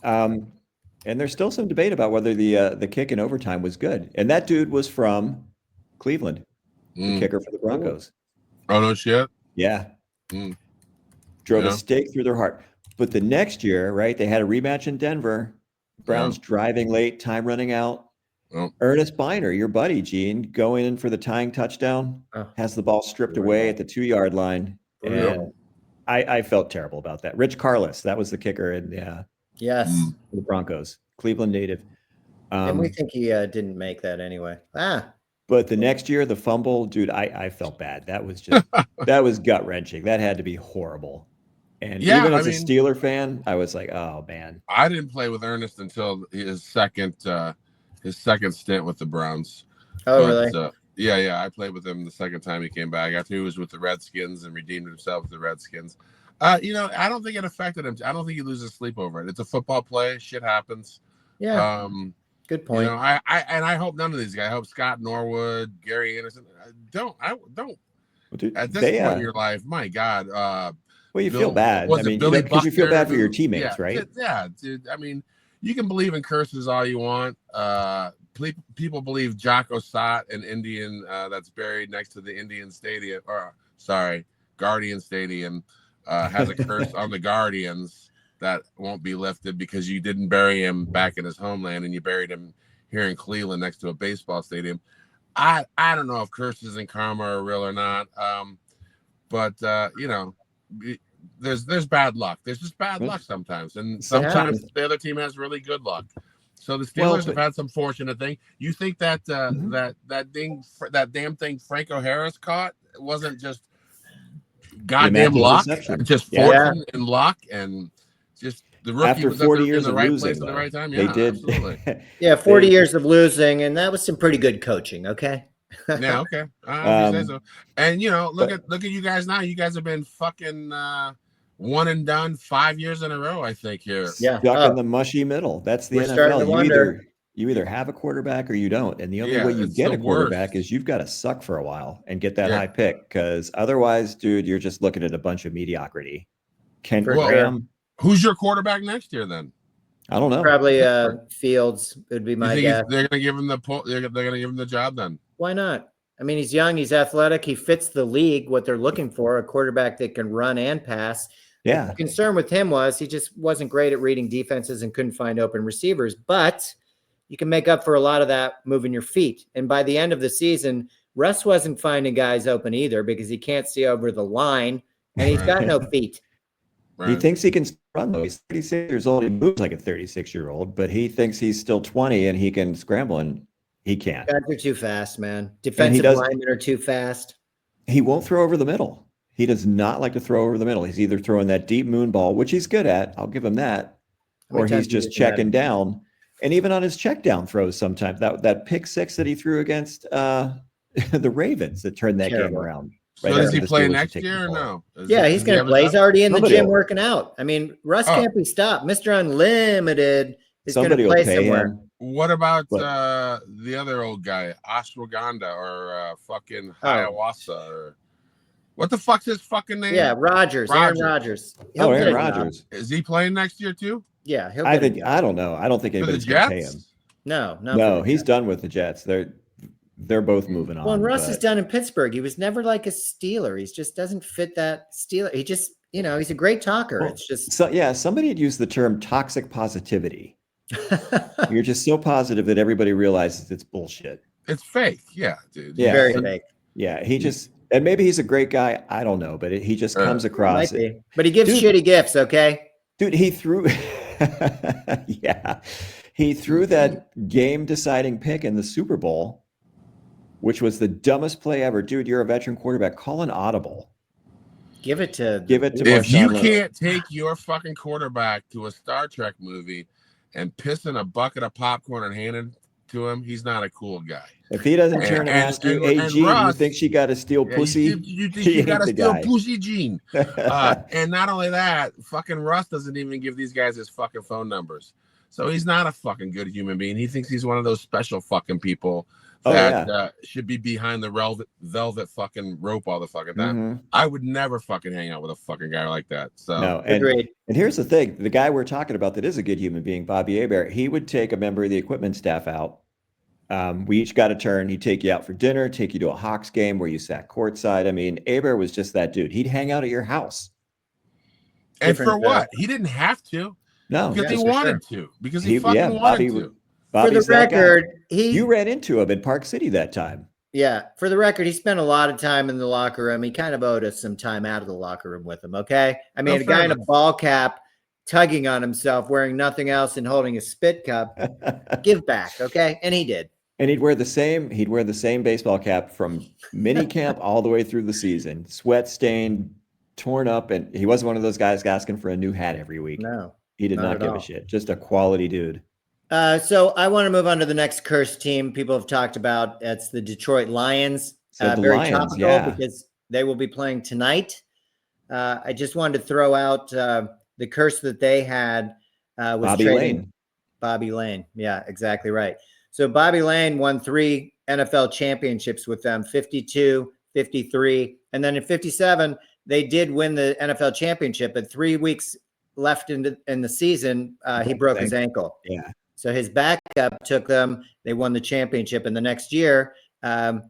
And there's still some debate about whether the kick in overtime was good. And that dude was from Cleveland, the kicker for the Broncos. Oh, no shit? Yeah. Drove a stake through their heart. But the next year, right, they had a rematch in Denver. Browns driving late, time running out. Ernest Biner, your buddy, Gene, going in for the tying touchdown, has the ball stripped away at the 2-yard line. And I felt terrible about that. Rich Carless, that was the kicker in the Broncos, Cleveland native. And we think he didn't make that anyway. But the next year, the fumble, dude, I felt bad. That was just that was gut-wrenching. That had to be horrible. And even as a Steeler fan, I was like, oh man. I didn't play with Ernest until his second stint with the Browns. Oh, really? Yeah. I played with him the second time he came back after he was with the Redskins and redeemed himself with the Redskins. I don't think it affected him. I don't think he loses sleep over it. It's a football play. Shit happens. Yeah. Good point. I hope none of these guys. I hope Scott Norwood, Gary Anderson. Don't. Dude, at this point in your life, my God. Well, you feel bad. I mean, because you feel bad for your teammates, right? Yeah, dude. I mean, you can believe in curses all you want. People believe Jocko Sott, an Indian that's buried next to the Indian Stadium, Guardian Stadium, has a curse on the Guardians that won't be lifted because you didn't bury him back in his homeland and you buried him here in Cleveland next to a baseball stadium. I don't know if curses and karma are real or not. But there's bad luck. There's just bad luck sometimes, and sometimes the other team has really good luck. So the Steelers have had some fortunate thing. You think that that damn thing Franco Harris caught wasn't just goddamn luck, just fortune and luck, and just the rookie after was 40 years in the of right losing, place at the right time. They did. Absolutely. 40 years of losing, and that was some pretty good coaching. Okay. Yeah, okay. So. And look at you guys now. You guys have been fucking one and done 5 years in a row, I think, here. Yeah. Stuck in the mushy middle. That's the NFL. You either have a quarterback or you don't. And the only way you get a quarterback is you've got to suck for a while and get that high pick. Because otherwise, dude, you're just looking at a bunch of mediocrity. Graham. Who's your quarterback next year then? I don't know. Probably Fields would be my guess. They're gonna give him the job then. Why not? I mean, he's young, he's athletic, he fits the league, what they're looking for, a quarterback that can run and pass. Yeah. The concern with him was he just wasn't great at reading defenses and couldn't find open receivers, but you can make up for a lot of that moving your feet. And by the end of the season, Russ wasn't finding guys open either because he can't see over the line and he's got no feet. Right. He thinks he can run though. He's 36 years old. He moves like a 36-year-old, but he thinks he's still 20 and he can scramble, and he can't. Guys are too fast, man. Defensive linemen are too fast. He won't throw over the middle. He does not like to throw over the middle. He's either throwing that deep moon ball, which he's good at. I'll give him that. Or he's just checking down. And even on his check down throws sometimes, that pick six that he threw against the Ravens that turned that game around. So does he play next year or no? He's going to play. He's already in the gym working out. I mean, Russ can't be stopped. Mr. Unlimited is going to play somewhere. What about the other old guy, Ashwagandha or fucking Hiawatha? Or what the fuck's his fucking name? Yeah, Rodgers. Aaron Rodgers. Aaron Rodgers. Is he playing next year too? Yeah, I don't know. I don't think anybody's going to pay him. No, he's done with the Jets. they're both moving on. Well, and Russ is done in Pittsburgh. He was never like a Steeler. He just doesn't fit that Steeler. He just, he's a great talker. Well, it's just somebody had used the term toxic positivity. You're just so positive that everybody realizes it's bullshit. It's fake. Yeah, dude. Yeah, very fake. Yeah, and maybe he's a great guy. I don't know, but he just comes across. But he gives shitty gifts. Okay, dude, he threw. Yeah, he threw that game-deciding pick in the Super Bowl, which was the dumbest play ever. Dude, you're a veteran quarterback. Call an audible. Give it to. If you can't take your fucking quarterback to a Star Trek movie and piss in a bucket of popcorn and hand it to him, he's not a cool guy. If he doesn't turn and ask you, hey, Gene, you think she got to steal pussy? You think you got to steal pussy, Gene? And not only that, fucking Russ doesn't even give these guys his fucking phone numbers. So he's not a fucking good human being. He thinks he's one of those special fucking people that should be behind the velvet fucking rope all the fucking time. Mm-hmm. I would never fucking hang out with a fucking guy like that. So no, and here's the thing: the guy we're talking about that is a good human being, Bobby Hebert, he would take a member of the equipment staff out. We each got a turn. He'd take you out for dinner, take you to a Hawks game where you sat courtside. I mean, Hebert was just that dude. He'd hang out at your house. And for what? He didn't have to. No, because he wanted to. Because he fucking wanted to. For the record, you ran into him in Park City that time. Yeah. For the record, he spent a lot of time in the locker room. He kind of owed us some time out of the locker room with him. Okay. I mean, a guy in a ball cap tugging on himself, wearing nothing else and holding a spit cup. Give back. Okay. And he did. And he'd wear the same baseball cap from mini camp all the way through the season, sweat stained, torn up. And he wasn't one of those guys asking for a new hat every week. No, he did not give a shit. Just a quality dude. So I want to move on to the next cursed team people have talked about. It's the Detroit Lions. Very topical because they will be playing tonight. I just wanted to throw out the curse that they had was Bobby Lane. Bobby Lane. Yeah, exactly right. So Bobby Lane won 3 NFL championships with them, 52, 53. And then in 57, they did win the NFL championship. But 3 weeks left in the season, he broke his ankle. Yeah. So his backup took them. They won the championship. And the next year,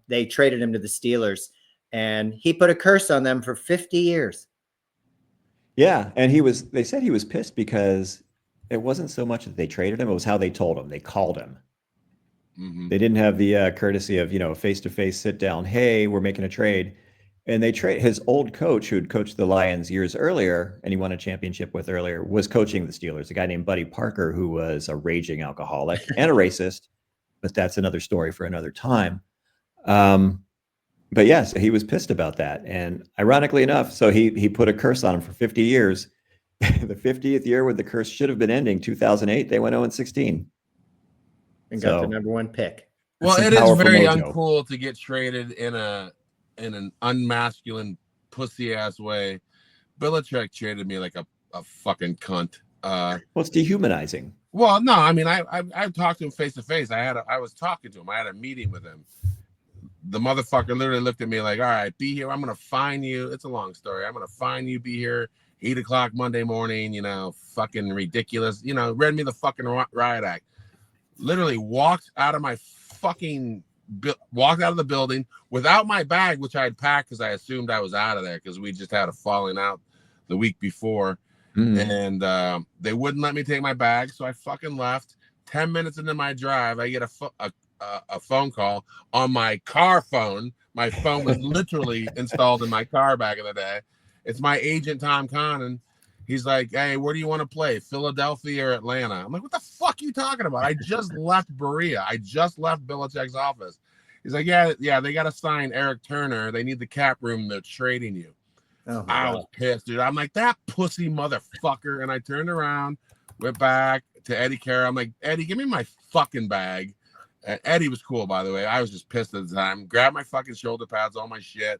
they traded him to the Steelers. And he put a curse on them for 50 years. Yeah. And they said he was pissed because it wasn't so much that they traded him. It was how they told him. They called him. Mm-hmm. They didn't have the courtesy of, face-to-face sit down. Hey, we're making a trade. And they trade his old coach who had coached the Lions years earlier, and he won a championship with earlier, was coaching the Steelers, a guy named Buddy Parker, who was a raging alcoholic and a racist, but that's another story for another time. But yes, he was pissed about that. And ironically enough, so he put a curse on him for 50 years. The 50th year where the curse should have been ending, 2008, they went 0-16. And got the number 1 pick. Well, it is very uncool to get traded in an unmasculine pussy ass way. Belichick traded me like a fucking cunt. Well, it's dehumanizing. Well, no, I mean, I talked to him face to face. I was talking to him. I had a meeting with him. The motherfucker literally looked at me like, all right, be here. I'm gonna fine you. It's a long story. I'm gonna fine you. Be here 8:00 Monday morning. Fucking ridiculous. Read me the fucking riot act. Literally walked out of the building without my bag, which I had packed because I assumed I was out of there because we just had a falling out the week before. And they wouldn't let me take my bag, so I fucking left. 10 minutes into my drive, I get a phone call on my car phone. My phone was literally installed in my car back in the day. It's my agent, Tom Connon. He's like, hey, where do you want to play? Philadelphia or Atlanta? I'm like, what the fuck are you talking about? I just left Berea. I just left Belichick's office. He's like, yeah, they got to sign Eric Turner. They need the cap room. They're trading you. Oh, I was pissed, dude. I'm like, that pussy motherfucker. And I turned around, went back to Eddie Carroll. I'm like, Eddie, give me my fucking bag. And Eddie was cool, by the way. I was just pissed at the time. Grabbed my fucking shoulder pads, all my shit.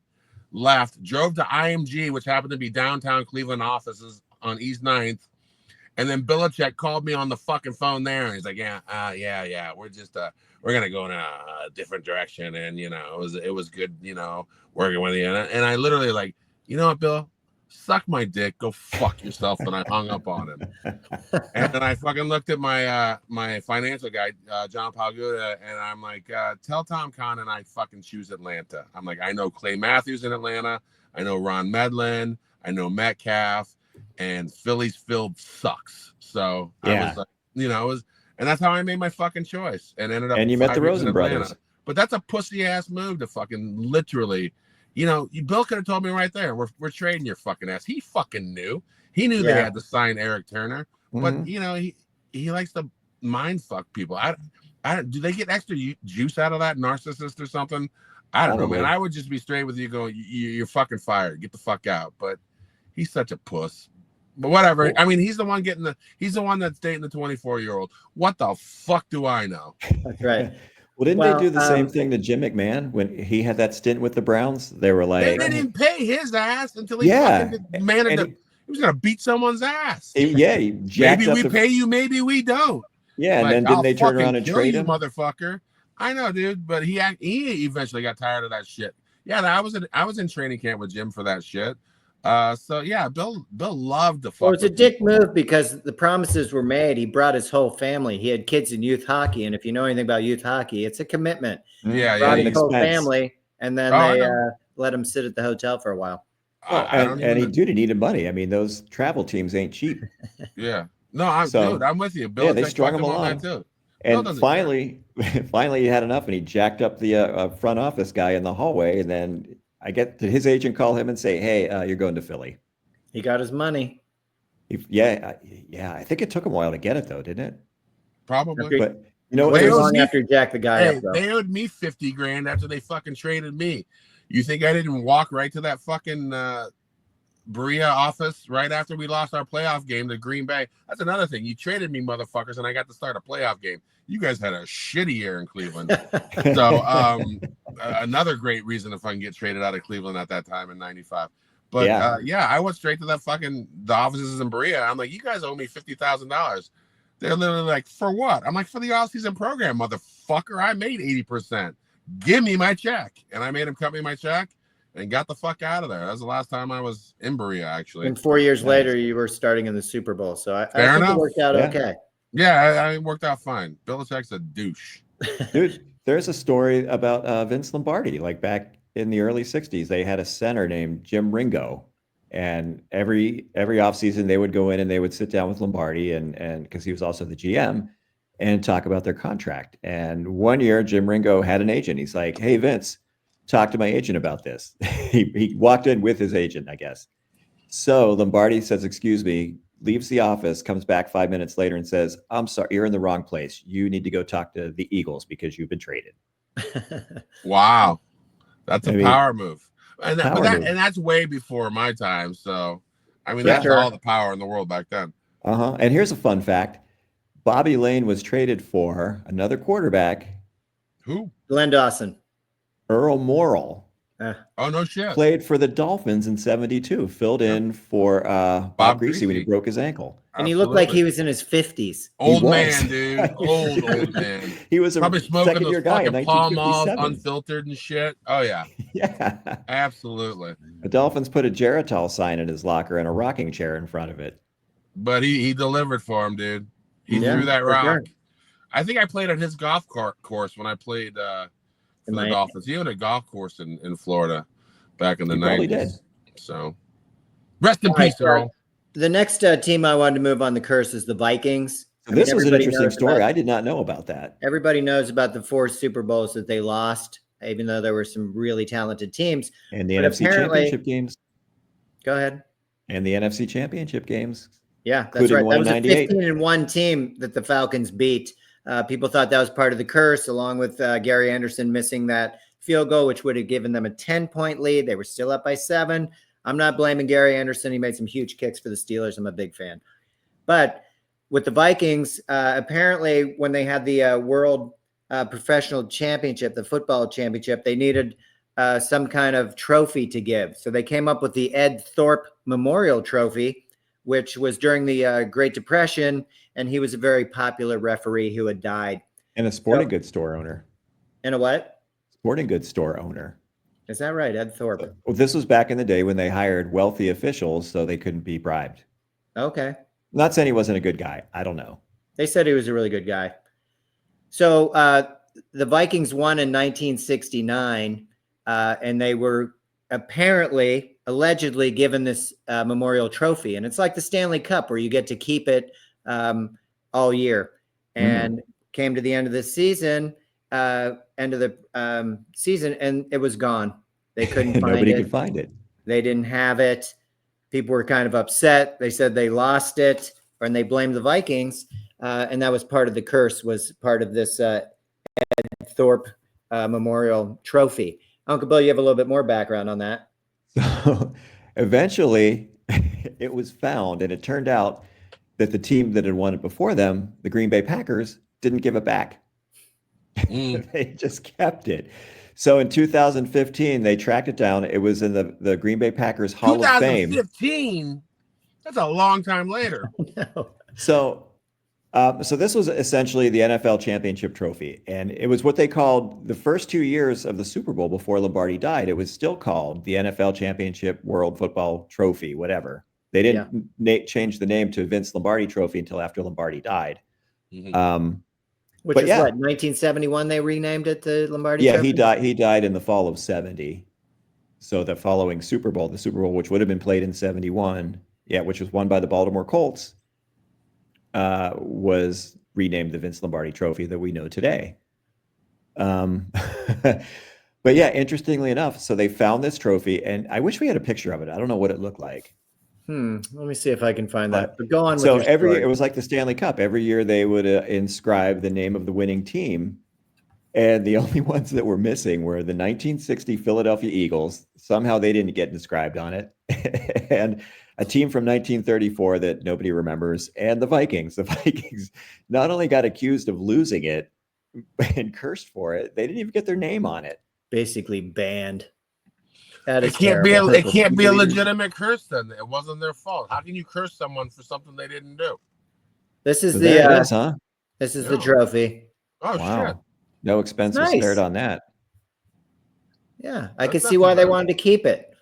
Left, drove to IMG, which happened to be downtown Cleveland offices on East 9th. And then Belichick called me on the fucking phone there. And he's like, yeah. We're just, we're going to go in a different direction. And, it was good, working with you. And I literally like, you know what, Bill? suck my dick, go fuck yourself. And I hung up on him. And then I fucking looked at my my financial guy, John Palguda, and I'm like, tell Tom Kahn and I fucking choose Atlanta. I'm like, I know Clay Matthews in Atlanta. I know Ron Medlin. I know Metcalf. And Philly's field sucks. So I was like, you know, and that's how I made my fucking choice. And ended up. And you met the Rosen brothers. But that's a pussy ass move to fucking literally, you know, Bill could have told me right there, we're trading your fucking ass. He fucking knew. He knew they had to sign Eric Turner. But you know, he likes to mind fuck people. I do they get extra juice out of that, narcissist or something? I don't know, man. I would just be straight with you, going, you're fucking fired. Get the fuck out. But he's such a puss. But whatever. I mean, he's the one that's dating the 24-year-old. What the fuck do I know? That's right. Well, didn't they do the same thing to Jim McMahon when he had that stint with the Browns? They were like, they didn't pay his ass until he fucking managed he was gonna beat someone's ass. He jacked maybe we pay you, maybe we don't. Yeah, and then didn't they turn around and trade him, motherfucker? I know, dude, but he eventually got tired of that shit. Yeah, I was in training camp with Jim for that shit. So yeah, Bill loved the fuck. Well, it was a dick move because the promises were made. He brought his whole family. He had kids in youth hockey, and if you know anything about youth hockey, it's a commitment. Yeah, brought his whole family, and then they let him sit at the hotel for a while. And he needed money. I mean, those travel teams ain't cheap. Yeah, no, I'm with you. Bill, they strung him along too. And finally, he had enough, and he jacked up the front office guy in the hallway, and then. Did his agent call him and say, "Hey, you're going to Philly"? He got his money. I think it took him a while to get it, though, didn't it? Probably. But you know, after Jack the guy up, though. They owed me $50,000 after they fucking traded me. You think I didn't walk right to that fucking Berea office right after we lost our playoff game to Green Bay? That's another thing. You traded me, motherfuckers, and I got to start a playoff game. You guys had a shitty year in Cleveland. So another great reason if I can get traded out of Cleveland at that time in 95. But I went straight to the offices in Berea. I'm like, you guys owe me $50,000. They're literally like, for what? I'm like, for the all-season program, motherfucker. I made 80%. Give me my check. And I made him cut me my check and got the fuck out of there. That was the last time I was in Berea, actually. And 4 years later, you were starting in the Super Bowl. So I think it worked out okay. Yeah, it worked out fine. Belichick's a douche. Dude, there's a story about Vince Lombardi. Like back in the early 60s, they had a center named Jim Ringo. And every offseason, they would go in and they would sit down with Lombardi and because he was also the GM and talk about their contract. And one year, Jim Ringo had an agent. He's like, "Hey, Vince, talk to my agent about this." He walked in with his agent, I guess. So Lombardi says, "Excuse me," leaves the office, comes back 5 minutes later and says, "I'm sorry, you're in the wrong place. You need to go talk to the Eagles because you've been traded." Wow. That's a power move. And that's way before my time. So, I mean, that's all the power in the world back then. And here's a fun fact. Bobby Lane was traded for another quarterback. Who? Glenn Dawson. Earl Morrall. Oh, no shit. Played for the Dolphins in 72. Filled in for Bob Greasy when he broke his ankle. And he looked like he was in his 50s. Old man, dude. Old man. He was probably smoking those guy in fucking Palm Mall unfiltered and shit. Oh, yeah. Yeah. Absolutely. The Dolphins put a Geritol sign in his locker and a rocking chair in front of it. But he delivered for him, dude. He threw that rock. Sure. I think I played at his golf course when I played for the Dolphins. He owned a golf course in Florida back in the 90s. Did. So rest in peace, Earl. The next team I wanted to move on the curse is the Vikings. This was an interesting story. I did not know about that. Everybody knows about the 4 Super Bowls that they lost, even though there were some really talented teams. And the NFC Championship games. Go ahead. And the NFC Championship games. Yeah, that's right. That was a 15-1 team that the Falcons beat. People thought that was part of the curse, along with Gary Anderson missing that field goal, which would have given them a 10-point lead. They were still up by 7. I'm not blaming Gary Anderson. He made some huge kicks for the Steelers. I'm a big fan. But with the Vikings, apparently when they had the World Professional Championship, the football championship, they needed some kind of trophy to give. So they came up with the Ed Thorpe Memorial Trophy, which was during the Great Depression, and he was a very popular referee who had died. And a sporting goods store owner. And a what? Sporting goods store owner. Is that right, Ed Thorpe? Well, this was back in the day when they hired wealthy officials so they couldn't be bribed. Okay. Not saying he wasn't a good guy. I don't know. They said he was a really good guy. So the Vikings won in 1969, and they were allegedly given this memorial trophy. And it's like the Stanley Cup where you get to keep it all year. And came to the end of the season, and it was gone. They couldn't find Nobody it. could find it. They didn't have it. People were kind of upset. They said they lost it, and they blamed the Vikings. And that was part of the curse, was part of this Ed Thorpe Memorial Trophy. Uncle Bill, you have a little bit more background on that. So eventually it was found, and it turned out that the team that had won it before them, the Green Bay Packers, didn't give it back. They just kept it. So in 2015, they tracked it down. It was in the Green Bay Packers Hall of Fame. 2015? That's a long time later. No. So this was essentially the NFL championship trophy. And it was what they called the first 2 years of the Super Bowl before Lombardi died. It was still called the NFL Championship World Football Trophy, whatever. They didn't change the name to Vince Lombardi Trophy until after Lombardi died. Which is what, 1971 they renamed it the Lombardi Trophy? He died in the fall of 70. So the following Super Bowl, which would have been played in 71, which was won by the Baltimore Colts, was renamed the Vince Lombardi Trophy that we know today. But yeah, interestingly enough, so they found this trophy, and I wish we had a picture of it. I don't know what it looked like. Let me see if I can find that. But go on. So every year, it was like the Stanley Cup. Every year they would inscribe the name of the winning team. And the only ones that were missing were the 1960 Philadelphia Eagles. Somehow they didn't get inscribed on it. And a team from 1934 that nobody remembers. And the Vikings. The Vikings not only got accused of losing it and cursed for it, they didn't even get their name on it. Basically banned. That is it can't be a legitimate curse then. It wasn't their fault. How can you curse someone for something they didn't do? This is So this is the trophy. Oh shit. No expense was spared on that. Yeah, I can see why they wanted to keep it.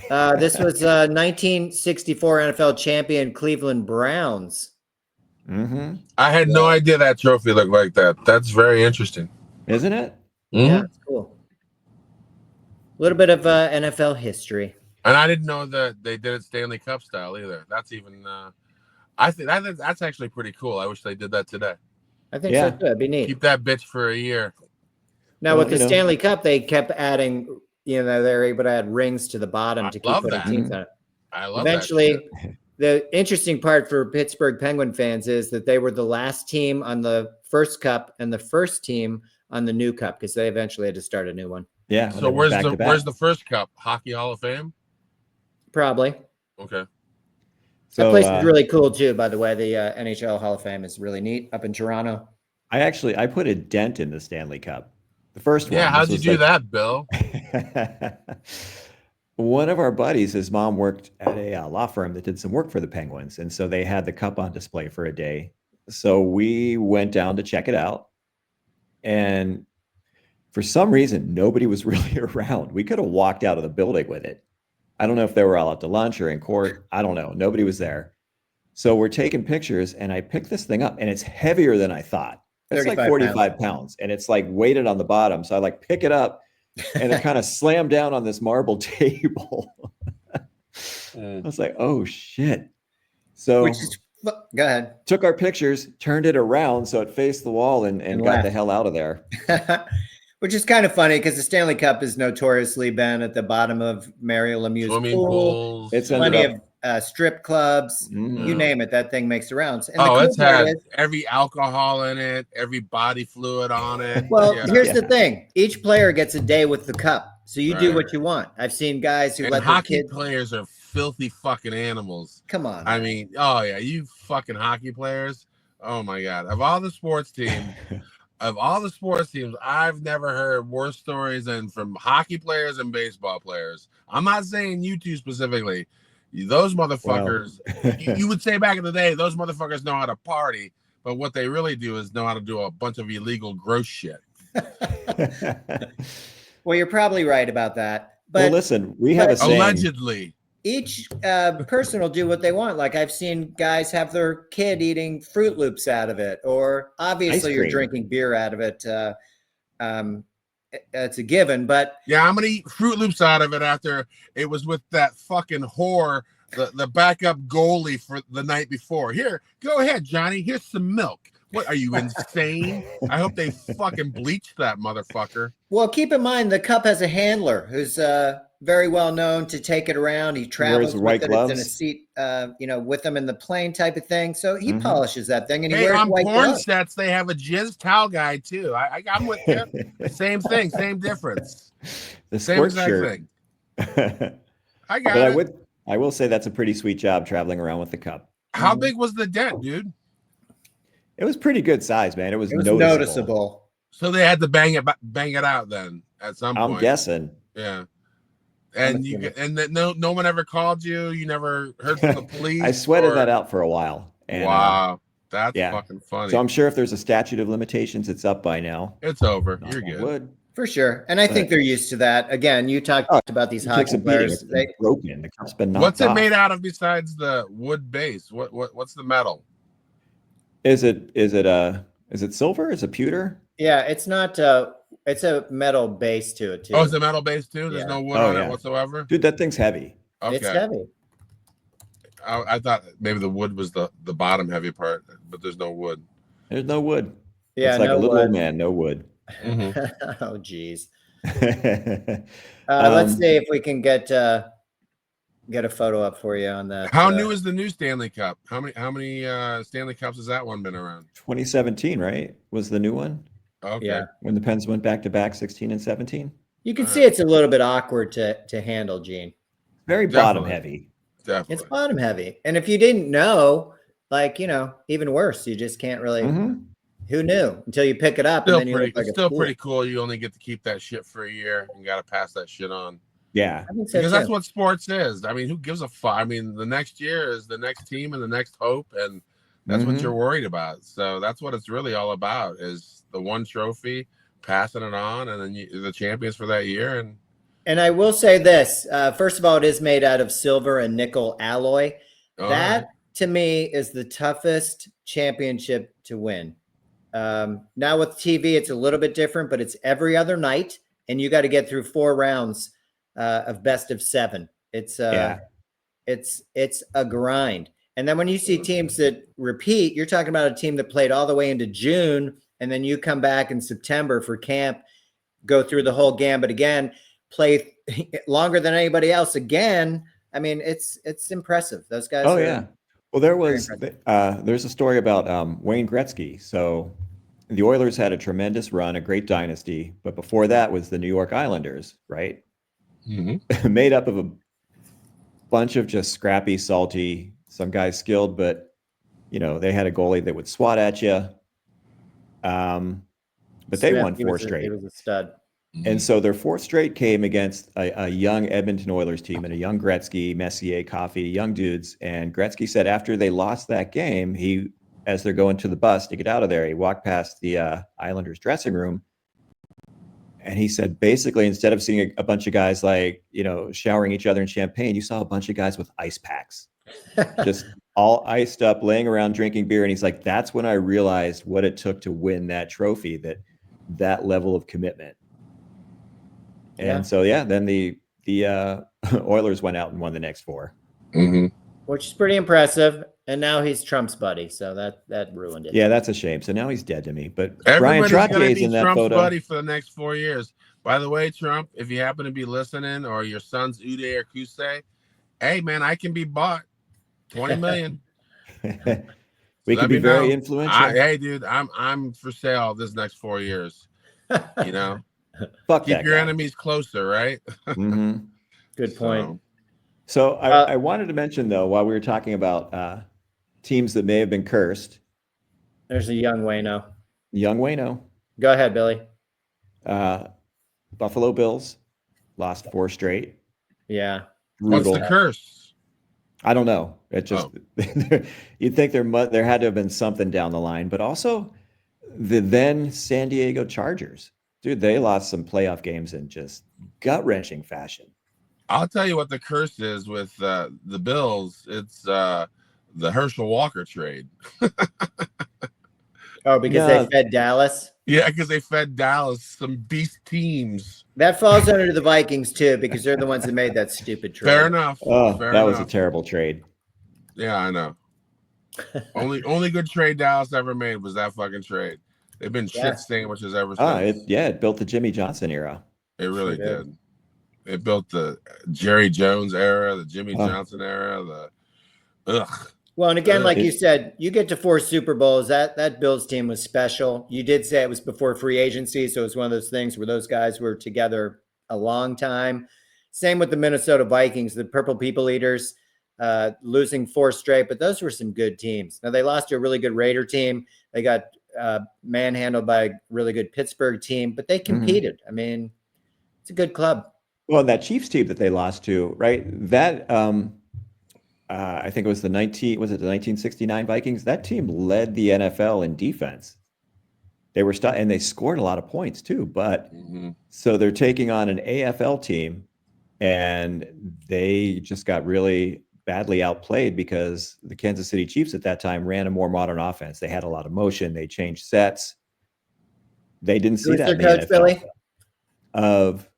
This was 1964 NFL champion Cleveland Browns. I had no idea that trophy looked like that. That's very interesting. Isn't it? Yeah, it's cool. A little bit of NFL history. And I didn't know that they did it Stanley Cup style either. That's even I think that's actually pretty cool. I wish they did that today. I think so too. It'd be neat. Keep that bitch for a year. Now with the Stanley Cup, they kept adding, they're able to add rings to the bottom to keep putting teams on it. I love Eventually, that. the interesting part for Pittsburgh Penguin fans is that they were the last team on the first cup and the first team on the new cup, because they eventually had to start a new one. Yeah. So where's the first cup? Hockey Hall of Fame? Probably. Okay. So, that place is really cool too, by the way. The NHL Hall of Fame is really neat up in Toronto. I put a dent in the Stanley Cup. The first one. Yeah, how'd you do that, Bill? One of our buddies, his mom worked at a law firm that did some work for the Penguins. And so they had the cup on display for a day. So we went down to check it out. And for some reason, nobody was really around. We could have walked out of the building with it. I don't know if they were all out to lunch or in court. I don't know. Nobody was there. So we're taking pictures, and I picked this thing up, and it's heavier than I thought. It's like 45 pounds, and it's like weighted on the bottom. So I pick it up, and it kind of slammed down on this marble table. I was like, oh, shit. So go ahead. Took our pictures, turned it around so it faced the wall, and got the hell out of there. Which is kind of funny because the Stanley Cup has notoriously been at the bottom of Mario Lemieux's pool. It's plenty of strip clubs. You name it, that thing makes the rounds. And it's had every alcohol in it, every body fluid on it. Well, here's the thing. Each player gets a day with the cup. So you do what you want. I've seen guys who let hockey their kids... players are filthy fucking animals. Come on. I mean, you fucking hockey players. Oh my God. Of all the sports teams, I've never heard worse stories than from hockey players and baseball players. I'm not saying you two specifically. Those motherfuckers, you would say back in the day, those motherfuckers know how to party, but what they really do is know how to do a bunch of illegal gross shit. Well, you're probably right about that. Well, But listen, we have a saying. Allegedly. each person will do what they want. Like I've seen guys have their kid eating Fruit Loops out of it, or obviously Ice you're cream. drinking beer out of it. It's a given, but Yeah, I'm gonna eat Fruit Loops out of it after it was with that fucking whore, the backup goalie for the night before. Here, go ahead, Johnny. Here's some milk. What are you insane? I hope they fucking bleached that motherfucker. well, keep in mind the cup has a handler who's very well known to take it around. He travels white with it. It's in a gloves. seat, with him in the plane type of thing. So he Mhm. polishes that thing, and he Hey, wears on white porn gloves. sets, they have a jizz towel guy too. I'm with you. Same thing, same difference. The Same sports exact shirt. thing. But I got it. I will say that's a pretty sweet job traveling around with the cup. How big was the dent, dude? It was pretty good size, man. It was It was noticeable. noticeable. So they had to bang it out then at some point. I'm guessing. Yeah. And no one ever called you. You never heard from the police. I sweated that out for a while. And, wow, that's yeah. fucking funny. So I'm sure if there's a statute of limitations, it's up by now. It's over. Knock You're on good. wood. For sure. And I think they're used to that. Again, you talked about these It takes hockey a beating. players. It's been broken. The cup's been knocked What's it off. made out of besides the wood base? What's the metal? Is it silver? Is it pewter? Yeah, it's not it's a metal base to it too. Oh, it's a metal base too. There's Yeah. no wood Oh, on yeah. it whatsoever. Dude, that thing's heavy. Okay. It's heavy. I thought maybe the wood was the bottom heavy part, but there's no wood. There's no wood. Yeah, it's like no a little wood. old man, no wood. Oh geez. Let's see if we can get a photo up for you on that. How new is the new Stanley Cup? How many Stanley Cups has that one been around? 2017, right? Was the new one Okay. Yeah. when the Pens went back to back 16 and 17? You can see it's a little bit awkward to handle, Gene. Very bottom heavy. Definitely. It's bottom heavy. And if you didn't know, like, even worse, you just can't really who knew until you pick it up Still and then you pretty, look like it's a still fool. pretty cool. You only get to keep that shit for a year and got to pass that shit on. Yeah. I think so Because too. that's what sports is. I mean, who gives a fuck? I mean, the next year is the next team and the next hope, and that's what you're worried about. So that's what it's really all about: is the one trophy, passing it on, and then the champions for that year. And I will say this: first of all, it is made out of silver and nickel alloy. That to me is the toughest championship to win. Now with TV, it's a little bit different, but it's every other night, and you got to get through 4 rounds of best of 7. It's it's a grind. And then when you see teams that repeat, you're talking about a team that played all the way into June, and then you come back in September for camp, go through the whole gambit again, play longer than anybody else again. I mean, it's impressive. Those guys. Oh yeah. Well, there's a story about Wayne Gretzky. So the Oilers had a tremendous run, a great dynasty, but before that was the New York Islanders, right? Made up of a bunch of just scrappy, salty, some guys skilled, but they had a goalie that would swat at you. But they won 4 straight. He was a stud. And so their 4th straight came against a young Edmonton Oilers team and a young Gretzky, Messier, Coffey, young dudes. And Gretzky said after they lost that game, as they're going to the bus to get out of there, he walked past the Islanders dressing room. And he said, basically, instead of seeing a bunch of guys showering each other in champagne, you saw a bunch of guys with ice packs, just all iced up, laying around drinking beer. And he's like, that's when I realized what it took to win that trophy, that level of commitment. And so, then the Oilers went out and won the next 4. Which is pretty impressive. And now he's Trump's buddy, so that ruined it. Yeah, that's a shame. So now he's dead to me. But Everybody's Brian gonna Trottier's be in that Trump's photo. buddy for the next 4 years. By the way, Trump, if you happen to be listening, or your son's Uday or Kusei, hey man, I can be bought. 20 million. We can be very influential. Hey, dude, I'm for sale this next 4 years. Fuck Keep that your guy. enemies closer, right? Good point. So I wanted to mention, though, while we were talking about teams that may have been cursed. There's a young Wayno. Young Wayno. Go ahead, Billy. Buffalo Bills lost 4 straight. Yeah. Brutal. What's the curse? I don't know. It just you'd think there had to have been something down the line, but also the then San Diego Chargers Dude, they lost some playoff games in just gut-wrenching fashion. I'll tell you what the curse is with the Bills. It's the Herschel Walker trade. Oh, because they fed Dallas? Yeah, because they fed Dallas some beast teams. That falls under the Vikings, too, because they're the ones that made that stupid trade. Fair enough. Oh, Fair that enough. was a terrible trade. Yeah, I know. only good trade Dallas ever made was that fucking trade. They've been shit sandwiches ever since. It built the Jimmy Johnson era. It really did. It built the Jerry Jones era, the Jimmy Johnson era, Well, and again, like you said, you get to 4 Super Bowls. That Bills team was special. You did say it was before free agency, so it was one of those things where those guys were together a long time. Same with the Minnesota Vikings, the Purple People Eaters, losing 4 straight, but those were some good teams. Now, they lost to a really good Raider team. They got manhandled by a really good Pittsburgh team, but they competed. I mean, it's a good club. Well, that Chiefs team that they lost to, right? That I think it was the 1969 Vikings? That team led the NFL in defense. They were and they scored a lot of points too. But so they're taking on an AFL team, and they just got really badly outplayed because the Kansas City Chiefs at that time ran a more modern offense. They had a lot of motion. They changed sets. They didn't see that in the coach, NFL. Billy? Of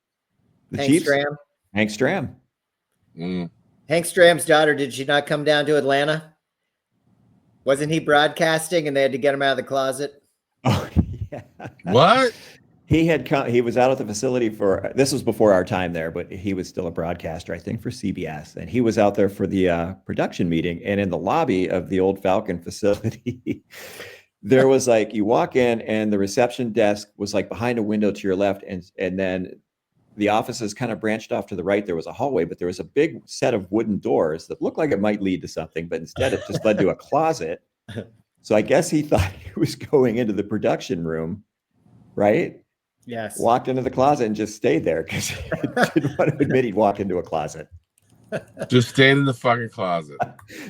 the Hank Chiefs. Stram. Hank Stram. Hank Stram's daughter, did she not come down to Atlanta? Wasn't he broadcasting and they had to get him out of the closet? Oh, yeah. What? He had come, he was out at the facility this was before our time there, but he was still a broadcaster, I think, for CBS. And he was out there for the production meeting. And in the lobby of the old Falcon facility, there was like, you walk in and the reception desk was like behind a window to your left. And then the offices kind of branched off to the right. There was a hallway, but there was a big set of wooden doors that looked like it might lead to something, but instead it just led to a closet. So I guess he thought he was going into the production room, right? Yes. Walked into the closet and just stayed there because he didn't want to admit he'd walked into a closet. Just stayed in the fucking closet.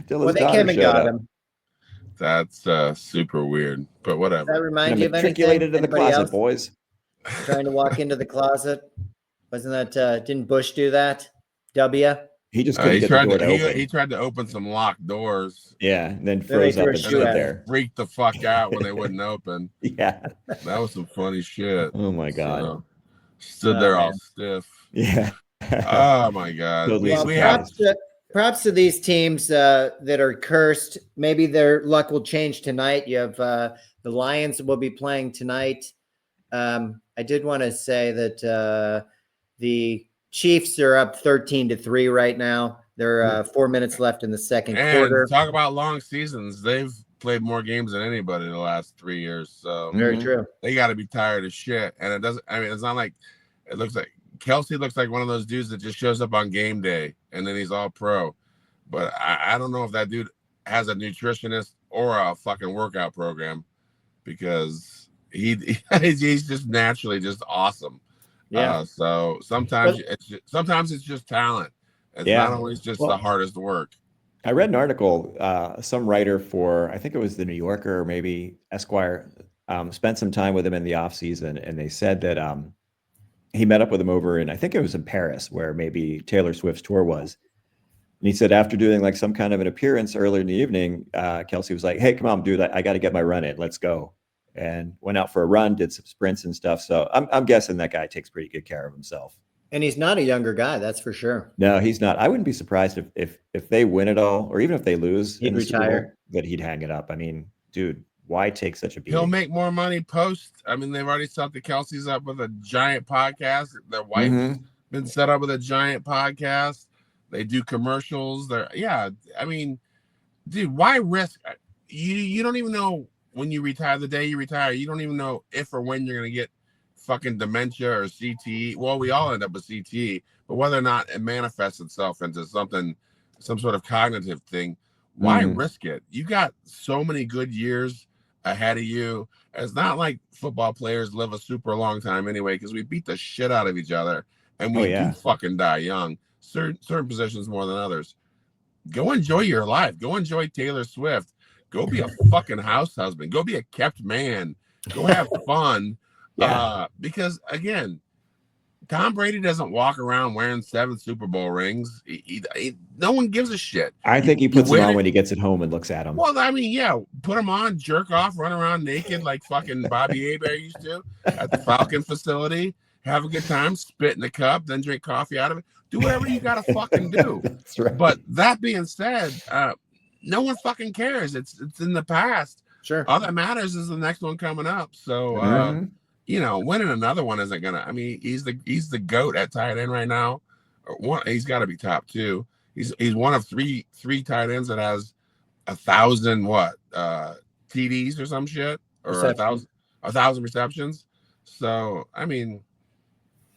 Well, they came and got him. That's super weird, but whatever. Does that remind you of anything? Matriculated in the closet, else? boys. Trying to walk into the closet. Wasn't that, didn't Bush do that? He just couldn't get the door to open. He tried to open some locked doors. Yeah, and then froze up and stood there. Freaked the fuck out when they wouldn't open. Yeah. That was some funny shit. Oh my God. So, stood there all stiff. Yeah. Oh my God. Totally props to these teams that are cursed. Maybe their luck will change tonight. You have the Lions will be playing tonight. I did want to say that the Chiefs are up 13-3 right now. There are 4 minutes left in the second quarter. Talk about long seasons. They've played more games than anybody in the last 3 years. So very true. They got to be tired of shit. And it doesn't. I mean, it's not like it looks like Kelsey looks like one of those dudes that just shows up on game day and then he's all pro. But I don't know if that dude has a nutritionist or a fucking workout program because he's just naturally just awesome. Yeah. So sometimes it's just talent. It's not always just the hardest work. I read an article, some writer for, I think it was the New Yorker or maybe Esquire, spent some time with him in the off season, and they said that he met up with him over in, I think it was in Paris, where maybe Taylor Swift's tour was. And he said after doing like some kind of an appearance earlier in the evening, Kelsey was like, "Hey, come on, dude, I got to get my run in. Let's go." And went out for a run, did some sprints and stuff. So I'm guessing that guy takes pretty good care of himself. And he's not a younger guy, that's for sure. No, he's not. I wouldn't be surprised if they win it all, or even if they lose, he'd retire. That he'd hang it up. I mean, dude, why take such a beating? He'll make more money post. I mean, they've already set the Kelseys up with a giant podcast. Their wife's been set up with a giant podcast. They do commercials. I mean, dude, why risk? You don't even know when you retire. The day you retire, you don't even know if or when you're gonna get fucking dementia or CTE. Well, we all end up with CTE, but whether or not it manifests itself into some sort of cognitive thing, why risk it? You got so many good years ahead of you. It's not like football players live a super long time anyway, because we beat the shit out of each other and we do fucking die young. Certain positions more than others. Go enjoy your life. Go enjoy Taylor Swift. Go be a fucking house husband. Go be a kept man. Go have fun. Yeah. Because again, Tom Brady doesn't walk around wearing 7 Super Bowl rings. No one gives a shit. I think he puts them on when he gets at home and looks at them. Well, I mean, yeah, put them on, jerk off, run around naked like fucking Bobby Hebert used to at the Falcon facility. Have a good time, spit in the cup, then drink coffee out of it. Do whatever you gotta fucking do. That's right. But that being said, no one fucking cares. It's in the past. Sure. All that matters is the next one coming up. So you know, winning another one isn't gonna. I mean, he's the GOAT at tight end right now. He's got to be top 2. He's one of three tight ends that has 1,000 TDs or some shit, or 1,000 receptions. So I mean,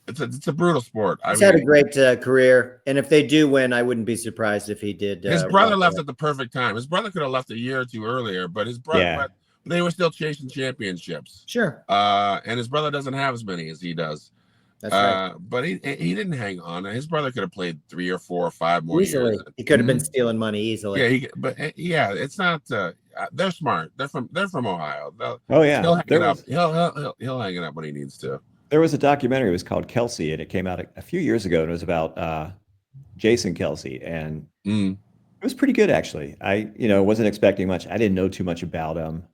it's a brutal sport. He's had a great career, and if they do win, I wouldn't be surprised if he did. His brother left at the perfect time. His brother could have left a year or 2 earlier, but his brother. But they were still chasing championships. Sure. And his brother doesn't have as many as he does. That's right. But he didn't hang on. His brother could have played 3 or 4 or 5 more easily. years. He could have been stealing money easily. Yeah, it's not. They're smart. They're from Ohio. Oh yeah, he'll hang it up. He'll hang it up when he needs to. There was a documentary. It was called Kelsey, and it came out a few years ago, and it was about Jason Kelsey, and it was pretty good actually. I wasn't expecting much. I didn't know too much about him.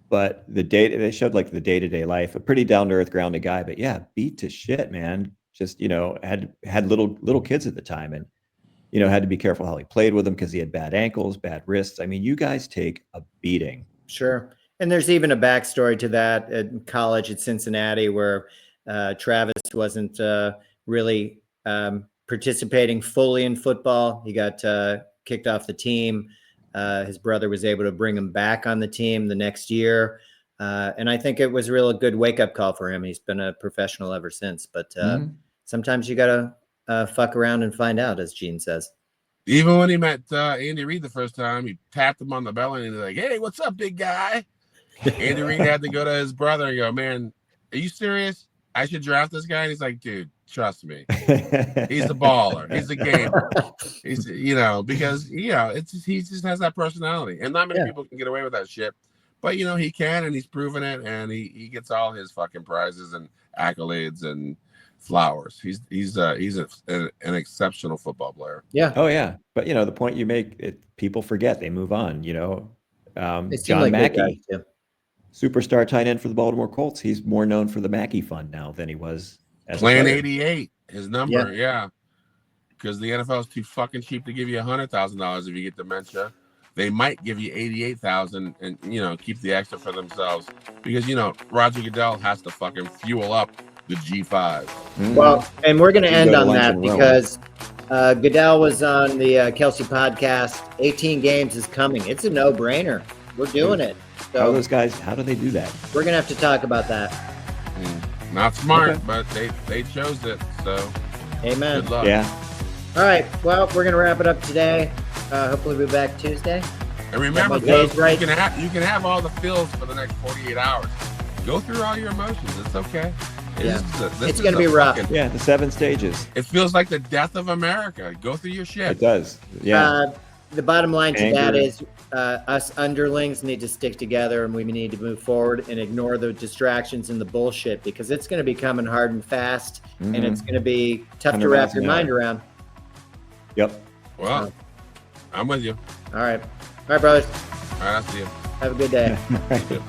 But they showed like the day-to-day life, a pretty down-to-earth, grounded guy, but yeah, beat to shit, man. Just, had little kids at the time, and, had to be careful how he played with them because he had bad ankles, bad wrists. I mean, you guys take a beating. Sure. And there's even a backstory to that at college at Cincinnati where Travis wasn't really participating fully in football. He got kicked off the team. His brother was able to bring him back on the team the next year. And I think it was a real good wake-up call for him. He's been a professional ever since. But sometimes you got to fuck around and find out, as Gene says. Even when he met Andy Reid the first time, he tapped him on the belly and he's like, "Hey, what's up, big guy?" Andy Reid had to go to his brother and go, "Man, are you serious? I should draft this guy?" And he's like, "Dude, trust me. He's a baller. He's a gamer. He's, because, he just has that personality. And not many people can get away with that shit. But, he can, and he's proven it, and he gets all his fucking prizes and accolades and flowers. He's an exceptional football player. Yeah. Oh, yeah. But, the point you make, people forget. They move on, John like Mackey, superstar tight end for the Baltimore Colts. He's more known for the Mackey Fund now than he was as Plan 88, his number, yeah. Because the NFL is too fucking cheap to give you $100,000 if you get dementia. They might give you $88,000 and keep the extra for themselves because Roger Goodell has to fucking fuel up the G5. Well, and we're going to end on that because Goodell was on the Kelsey podcast. 18 games is coming. It's a no-brainer. We're doing it. So how do they do that? We're going to have to talk about that. Not smart, but they chose it. So, amen. Good luck. Yeah. All right. Well, we're going to wrap it up today. Hopefully we'll be back Tuesday. And remember, folks, you can have all the feels for the next 48 hours. Go through all your emotions. It's okay. It's going to be rough. The 7 stages. It feels like the death of America. Go through your shit. It does. Yeah. The bottom line to that is us underlings need to stick together, and we need to move forward and ignore the distractions and the bullshit because it's going to be coming hard and fast, and it's going to be tough to wrap your mind around. Yep. Well, I'm with you. All right. All right, brothers. All right, I'll see you. Have a good day. You too.